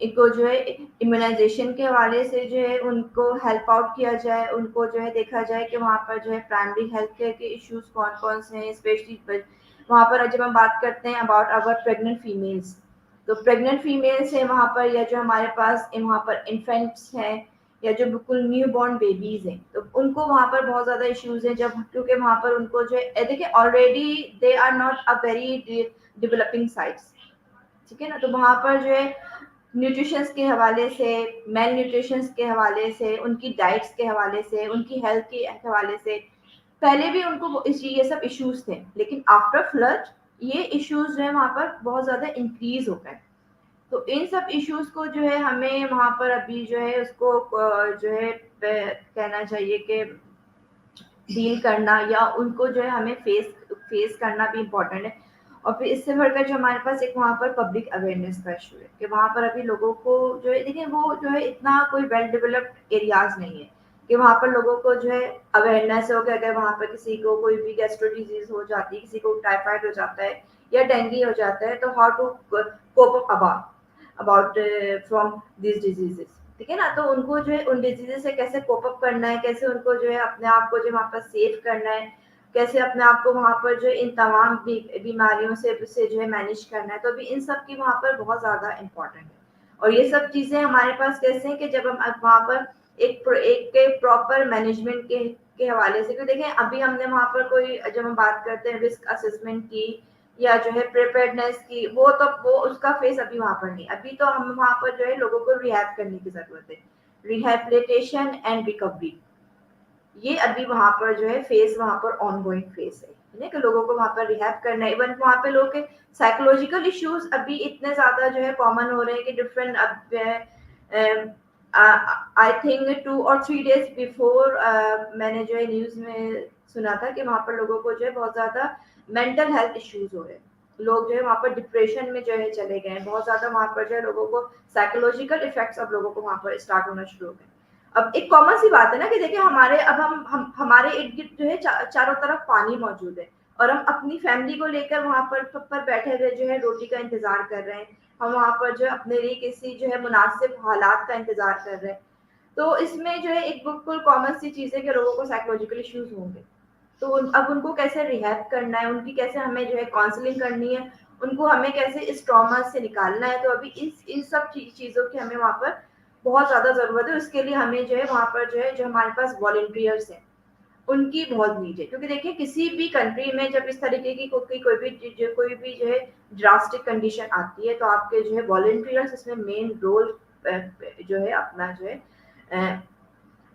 इनको जो है इम्यूनाइजेशन के हवाले से जो है उनको हेल्प आउट किया जाए, उनको जो है देखा जाए कि वहाँ पर जो है प्राइमरी हेल्थ केयर के इश्यूज कौन कौन से हैं, स्पेशली वहाँ पर जब हम बात करते हैं अबाउट अवर प्रेग्नेंट फीमेल्स, तो प्रेग्नेंट फीमेल्स है वहाँ पर या जो हमारे पास वहाँ पर इन्फेंट्स हैं या जो बिल्कुल न्यू बॉर्न बेबीज हैं, तो उनको वहाँ पर बहुत ज्यादा इश्यूज हैं, जब क्योंकि वहाँ पर उनको जो है देखिए already they are not a very developing sites. ठीक है ना। तो वहाँ पर जो है न्यूट्रिशंस के हवाले से, मेल न्यूट्रिशंस के हवाले से, उनकी डाइट्स के हवाले से, उनकी हेल्थ के हवाले से पहले भी उनको ये सब इश्यूज थे, लेकिन आफ्टर फ्लड ये इश्यूज जो है वहाँ पर बहुत ज्यादा इंक्रीज हो गए। तो इन सब इश्यूज को जो है हमें वहाँ पर अभी जो है उसको जो है कहना चाहिए कि डील करना या उनको जो है हमें फेस करना भी इम्पोर्टेंट है। और फिर इससे बढ़कर जो हमारे पास एक वहाँ पर पब्लिक अवेयरनेस का इशू है कि वहाँ पर अभी लोगों को जो है देखिए वो जो है इतना कोई वेल डेवलप्ड एरियाज नहीं है कि वहाँ पर लोगों को जो है अवेयरनेस हो कि अगर वहाँ पर किसी को कोई भी गैस्ट्रो डिजीज हो जाती है, किसी को टाइफाइड हो जाता है या डेंगू हो जाता है, तो how to cope up about from this diseases. ठीक है ना। तो उनको जो है उन डिजीजेस से कैसे कोप अप करना है, कैसे उनको जो है अपने आप को जो वहाँ पर सेफ करना है, कैसे अपने आप को वहाँ पर जो इन तमाम बीमारियों से जो है मैनेज करना है, तो अभी इन सब की वहाँ पर बहुत ज्यादा इम्पोर्टेंट है। और ये सब चीजें हमारे पास कैसे हैं कि जब हम वहाँ पर एक प्रॉपर मैनेजमेंट के हवाले से, क्योंकि देखें अभी हमने वहाँ पर कोई जब हम बात करते हैं रिस्क असेसमेंट की या जो है प्रिपेयर्डनेस की, वो उसका फेस अभी वहाँ पर नहीं। अभी तो हम वहाँ पर जो है लोगों को रिहैब करने की जरूरत है, रिहैबिलिटेशन एंड रिकवरी, ये अभी वहाँ पर जो है फेज वहाँ पर ऑनगोइंग फेज है ना, कि लोगों को वहाँ पर रिहैब करना है। इवन वहाँ पे लोग के साइकोलॉजिकल इश्यूज अभी इतने ज्यादा जो है कॉमन हो रहे हैं कि डिफरेंट अब जो है आई थिंक 2 और 3 डेज बिफोर मैंने जो है न्यूज में सुना था कि वहाँ पर लोगों को जो है बहुत ज्यादा मेंटल हेल्थ इश्यूज हो रहे हैं, लोग जो है वहाँ पर डिप्रेशन में जो है चले गए हैं, बहुत ज्यादा वहाँ पर जो है लोगों को साइकोलॉजिकल इफेक्ट्स अब लोगों को वहाँ पर स्टार्ट होना शुरू हो गए। अब एक कॉमन सी बात है ना कि देखिए हमारे अब हम हमारे इर्द गिर्द जो है चारों तरफ पानी मौजूद है, और हम अपनी फैमिली को लेकर वहाँ पर बैठे हुए जो है रोटी का इंतजार कर रहे हैं, हम वहाँ पर जो है अपने लिए किसी जो है मुनासिब हालात का इंतजार कर रहे हैं। तो इसमें जो है एक बिल्कुल कॉमन सी चीज़ है कि लोगों को साइकोलॉजिकल इश्यूज होंगे। तो अब उनको कैसे रिहैब करना है, उनकी कैसे हमें जो है काउंसलिंग करनी है, उनको हमें कैसे इस ट्रॉमा से निकालना है। तो अभी इन सब चीज़ों की हमें वहाँ पर बहुत ज़्यादा ज़रूरत है। उसके लिए हमें जो है वहाँ पर जो है जो हमारे पास वॉलंटियर्स हैं उनकी बहुत नीड है। क्योंकि देखिए किसी भी कंट्री में जब इस तरीके की कोई भी जो है ड्रास्टिक कंडीशन आती है, तो आपके जो है वॉलंटियर्स इसमें मेन रोल जो है अपना जो है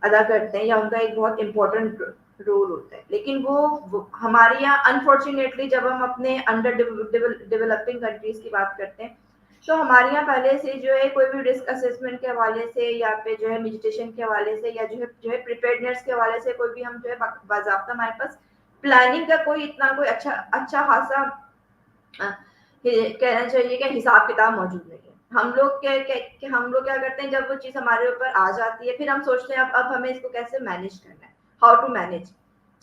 अदा करते हैं, या उनका एक बहुत इंपॉर्टेंट रोल होता है। लेकिन वो हमारे यहाँ अनफॉर्चुनेटली जब हम अपने अंडर डेवलपिंग कंट्रीज की बात करते हैं, तो हमारे यहाँ पहले से जो है कोई भी रिस्क असेसमेंट के हवाले से या फिर जो है मेडिटेशन के हवाले से या जो है प्रिपेयर्डनेस के हवाले से कोई भी हम जो है बाज़ाब्ता हमारे पास प्लानिंग का कोई इतना कोई अच्छा अच्छा खासा कहना चाहिए कि हिसाब किताब मौजूद नहीं है। हम लोग क्या करते हैं, जब वो चीज़ हमारे ऊपर आ जाती है फिर हम सोचते हैं अब हमें इसको कैसे मैनेज करना है, हाउ टू मैनेज।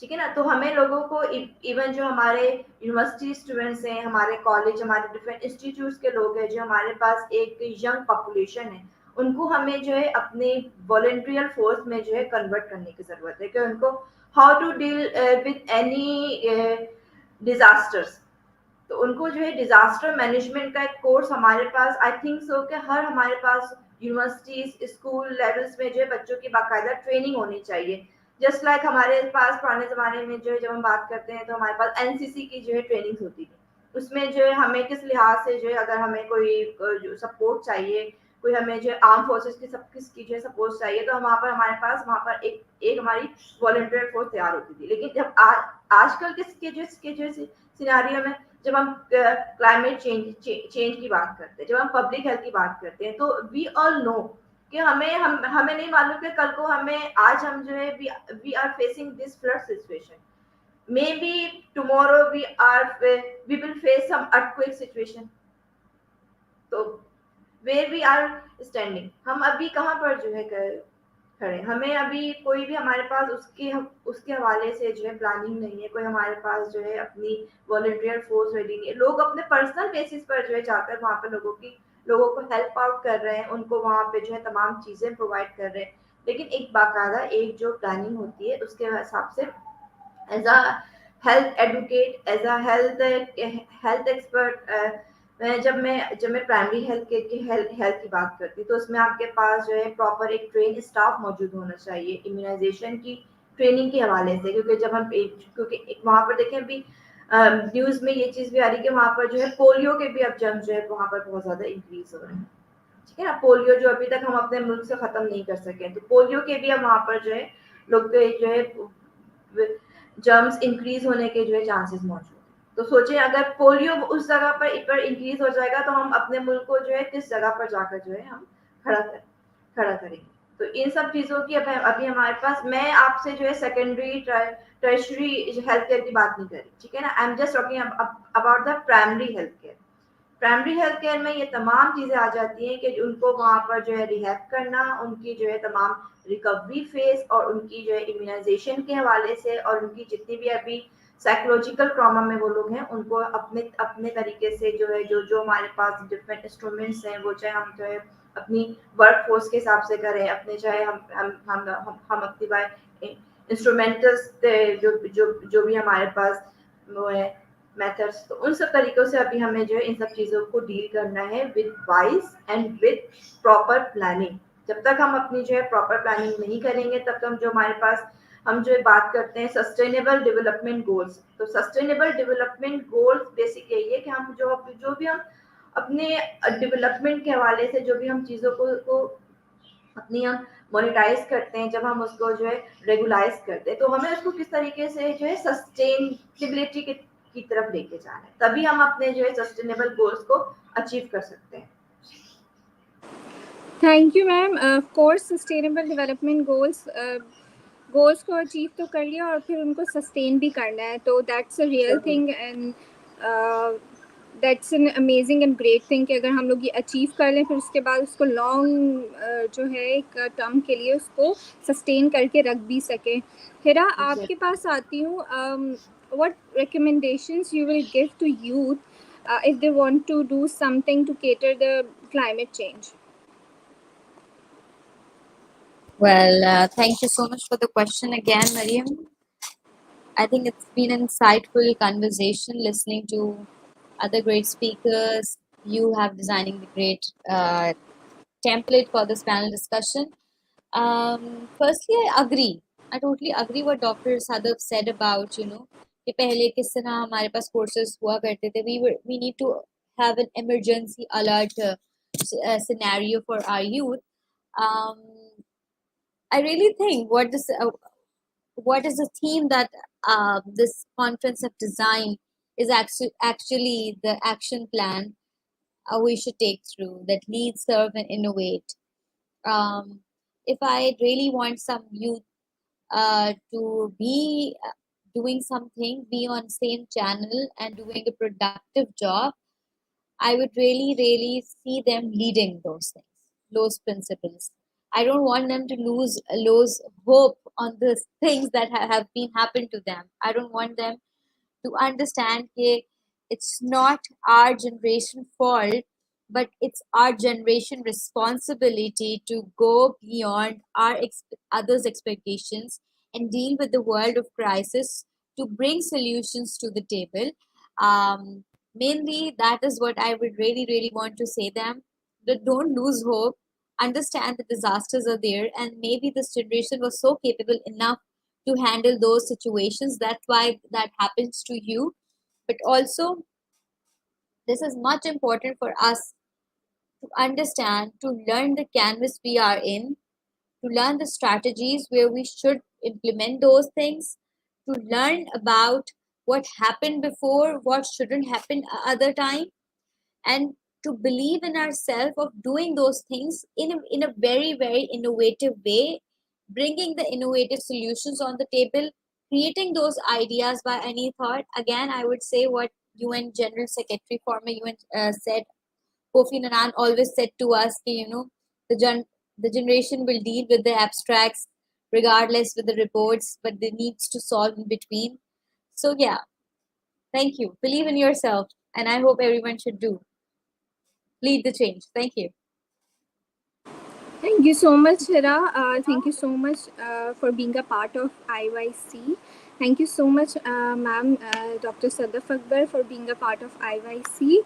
ठीक है ना। तो हमें लोगों को इवन जो हमारे यूनिवर्सिटी स्टूडेंट्स हैं, हमारे कॉलेज, हमारे डिफरेंट इंस्टीट्यूट्स के लोग हैं, जो हमारे पास एक यंग पॉपुलेशन है, उनको हमें जो है अपने वॉलंटियर फोर्स में जो है कन्वर्ट करने की जरूरत है कि उनको how to deal with any disasters. तो उनको जो है डिजास्टर मैनेजमेंट का एक कोर्स हमारे पास आई थिंक सो कि हर हमारे पास यूनिवर्सिटीज स्कूल लेवल्स में जो है बच्चों की बाकायदा ट्रेनिंग होनी चाहिए। जस्ट लाइक हमारे पास पुराने जमाने में जो है जब हम बात करते हैं तो हमारे पास एनसीसी की जो है ट्रेनिंग होती थी। उसमें जो है हमें किस लिहाज से जो है अगर हमें कोई सपोर्ट चाहिए, कोई हमें जो है आर्म फोर्सेस की सब किसकी जो है सपोर्ट चाहिए, तो वहाँ पर हमारे पास वहाँ पर एक एक हमारी वॉलंटियर फोर्स तैयार होती थी। लेकिन जब आजकल के जो सिनारियो में जब हम क्लाइमेट चेंज की बात करते हैं, जब हम पब्लिक हेल्थ की बात करते हैं, तो वी ऑल नो कि हमें नहीं मालूम कि कल को हमें आज हम जो है we are facing this flood situation, may be tomorrow we will face some earthquake situation. तो वेयर वी आर स्टैंडिंग, हम अभी कहाँ पर जो है खड़े, हमें अभी कोई भी हमारे पास उसके हवाले से जो है प्लानिंग नहीं है, कोई हमारे पास जो है अपनी वॉलंटियर फोर्स रेडी नहीं है। लोग अपने पर्सनल बेसिस पर जो है जाकर वहाँ पर लोगों को हेल्प आउट कर रहे हैं, उनको वहाँ पे जो है तमाम चीजें प्रोवाइड कर रहे हैं। लेकिन एक बाकायदा एक जो प्लानिंग होती है उसके हिसाब से as a health advocate, as a health expert, जब मैं प्राइमरी हेल्थ की बात करती हूँ, तो उसमें आपके पास जो है प्रॉपर एक ट्रेन स्टाफ मौजूद होना चाहिए इम्यूनाइजेशन की ट्रेनिंग के हवाले से। क्योंकि वहाँ पर देखें अभी न्यूज में ये चीज भी आ रही है कि वहाँ पर जो है पोलियो के भी अब जंग जो है वहाँ पर बहुत ज्यादा इंक्रीज हो रहे हैं। ठीक है ना। पोलियो जो अभी तक हम अपने मुल्क से खत्म नहीं कर सके, तो पोलियो के भी अब वहाँ पर जो है लोग के जो है जर्म्स इंक्रीज होने के जो है चांसेस मौजूद है। तो सोचें अगर पोलियो उस जगह पर इंक्रीज हो जाएगा, तो हम अपने मुल्क को जो है किस जगह पर जाकर जो है हम खड़ा करेंगे। तो इन सब चीजों की अभी हमारे पास, मैं आपसे जो है सेकेंडरी टर्शरी हेल्थ केयर की बात नहीं कर रही। ठीक है ना। I am just talking about the primary health care. Primary health care में ये तमाम चीज़ें आ जाती हैं कि उनको वहाँ पर जो है रिहैब करना, उनकी जो है तमाम रिकवरी फेज और उनकी जो है इम्यूनाइजेशन के हवाले से, और उनकी जितनी भी अभी साइकोलॉजिकल ट्रॉमा में वो लोग हैं, उनको अपने अपने तरीके से जो है जो जो हमारे पास डिफरेंट इंस्ट्रूमेंट्स हैं, वो चाहे हम जो है अपनी वर्क फोर्स के हिसाब से करें, अपने चाहे हम अपनी बाय इंस्ट्रूमेंटल्स जो भी हमारे पास वो है मेथड्स, तो उन सब तरीकों से अभी हमें जो है इन सब चीज़ों को डील करना है with wise and with proper planning. जब तक हम अपनी जो है प्रॉपर प्लानिंग नहीं करेंगे, तब तक हम जो हमारे पास हम जो है बात करते हैं सस्टेनेबल डेवलपमेंट गोल्स। तो सस्टेनेबल डेवलपमेंट गोल्स बेसिक यही है कि हम जो भी हम अपने डेवलपमेंट के हवाले से जो भी हम चीज़ों को अपनी हम मोनेटाइज करते हैं, जब हम उसको जो है रेगुलाइज करते हैं, तो हमें उसको किस तरीके से जो है सस्टेनेबिलिटी की तरफ लेके जाना है, तभी हम अपने जो है सस्टेनेबल गोल्स को अचीव कर सकते हैं। Thank you ma'am. Of course sustainable development goals को अचीव तो कर लिया और फिर उनको सस्टेन भी करना है, तो that's a real thing and that's an amazing and great thing कि अगर हम लोग ये अचीव कर लें, फिर उसके बाद उसको लॉन्ग जो है एक टर्म के लिए उसको सस्टेन करके रख भी सकें। हिरा, आपके पास आती हूँ। what recommendations you will give to youth if they want to do something to cater the climate change? Well, thank you so much for the question again, Mariam. I think it's been an insightful conversation listening to other great speakers. You have designing the great template for this panel discussion. Firstly, I agree. I totally agree what Dr. Sadaf said about, कि पहले किस तरह हमारे पास courses हुआ करते थे. We need to have an emergency alert scenario for our youth. Um, I really think what is the theme that this conference have designed is actually the action plan we should take through that lead, serve, and innovate. If I really want some youth to be doing something, be on same channel and doing a productive job, I would really, really see them leading those things, those principles. I don't want them to lose hope on the things that have been happened to them. I don't want them to understand that it's not our generation fault, but it's our generation responsibility to go beyond others' expectations and deal with the world of crisis to bring solutions to the table. Mainly, that is what I would really, really want to say them. That don't lose hope. Understand the disasters are there, and maybe this generation was so capable enough to handle those situations. That's why that happens to you. But also, this is much important for us to understand, to learn the canvas we are in, to learn the strategies where we should implement those things, to learn about what happened before, what shouldn't happen other time, and to believe in ourselves of doing those things in a very, very innovative way, bringing the innovative solutions on the table, creating those ideas by any thought. Again, I would say what UN General Secretary, former UN, said, Kofi Annan always said to us, the, the generation will deal with the abstracts regardless with the reports, but they needs to solve in between. So yeah, thank you. Believe in yourself, and I hope everyone should do. Lead the change. Thank you. Thank you so much, Hira. Thank you so much for being a part of IYC. Thank you so much, ma'am, Dr. Sadaf Akbar, for being a part of IYC.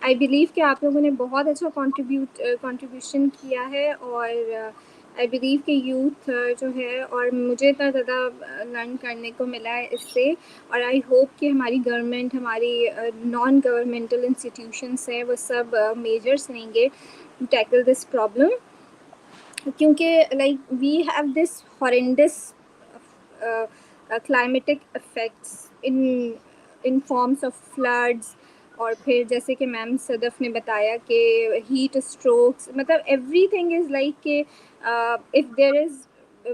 I believe कि आप लोगों ने बहुत अच्छा contribution किया है और I believe कि यूथ जो है और मुझे इतना ज़्यादा लर्न करने को मिला है इससे और आई होप कि हमारी गवर्नमेंट हमारी नॉन गवर्नमेंटल इंस्टीट्यूशंस हैं वो सब मेजर्स लेंगे to tackle this problem क्योंकि like we have this horrendous climatic effects in forms of floods और फिर जैसे कि मैम सदफ़ ने बताया कि हीट स्ट्रोक्स मतलब एवरीथिंग इज़ लाइक कि इफ़ देयर इज़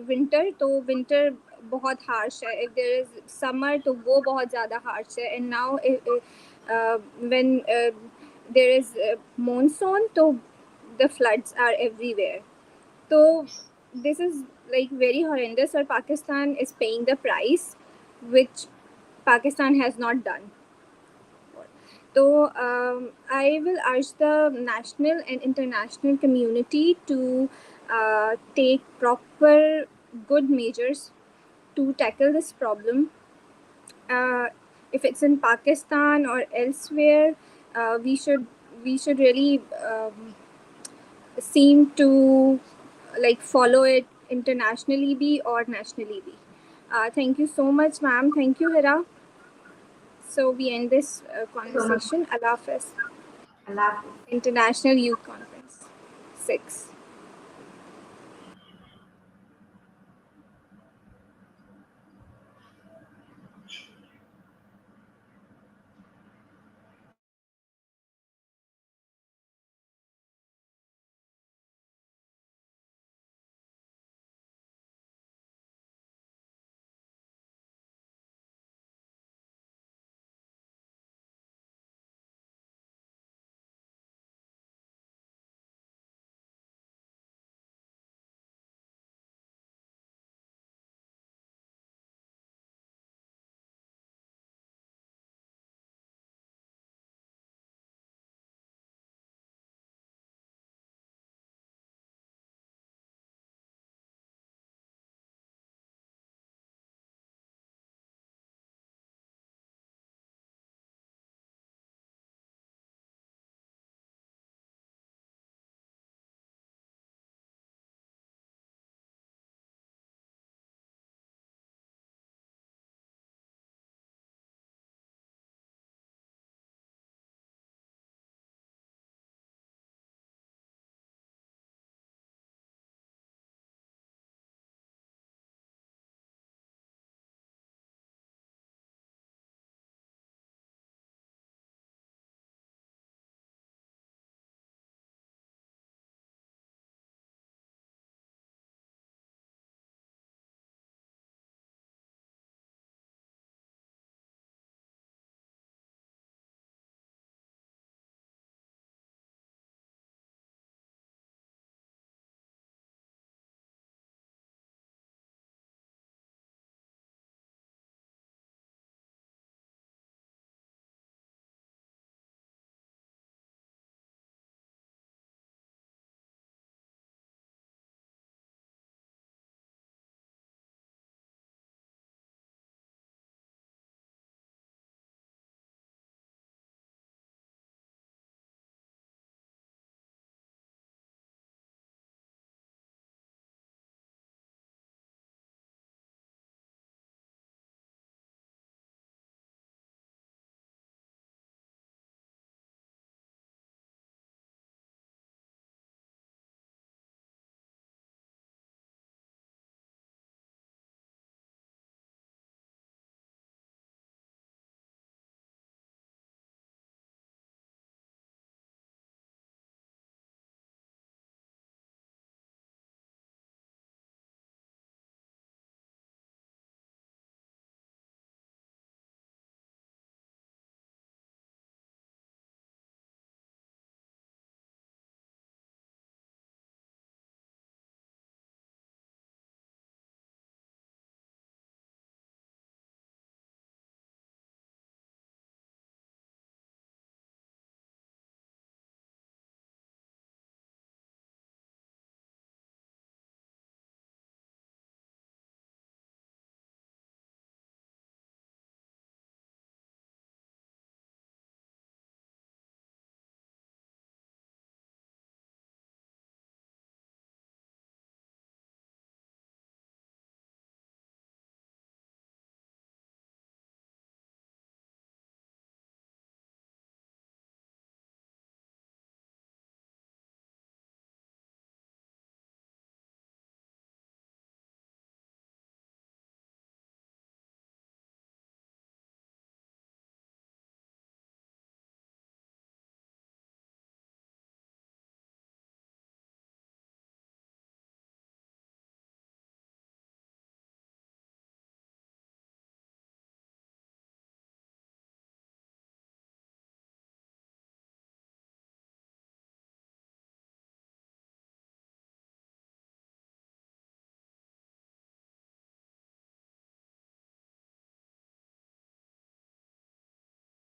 विंटर तो विंटर बहुत हार्श है इफ़ देयर इज़ समर तो वो बहुत ज़्यादा हार्श है and now when there is monsoon तो the floods are everywhere. So this is like very horrendous or Pakistan is paying the price which Pakistan has not done. So I will urge the national and international community to take proper good measures to tackle this problem. If it's in Pakistan or elsewhere, we should really seem to like follow it internationally be or nationally be. Thank you so much, ma'am. Thank you, Hira. So we end this conversation. Allah Hafiz. Allah Hafiz. International Youth Conference 6.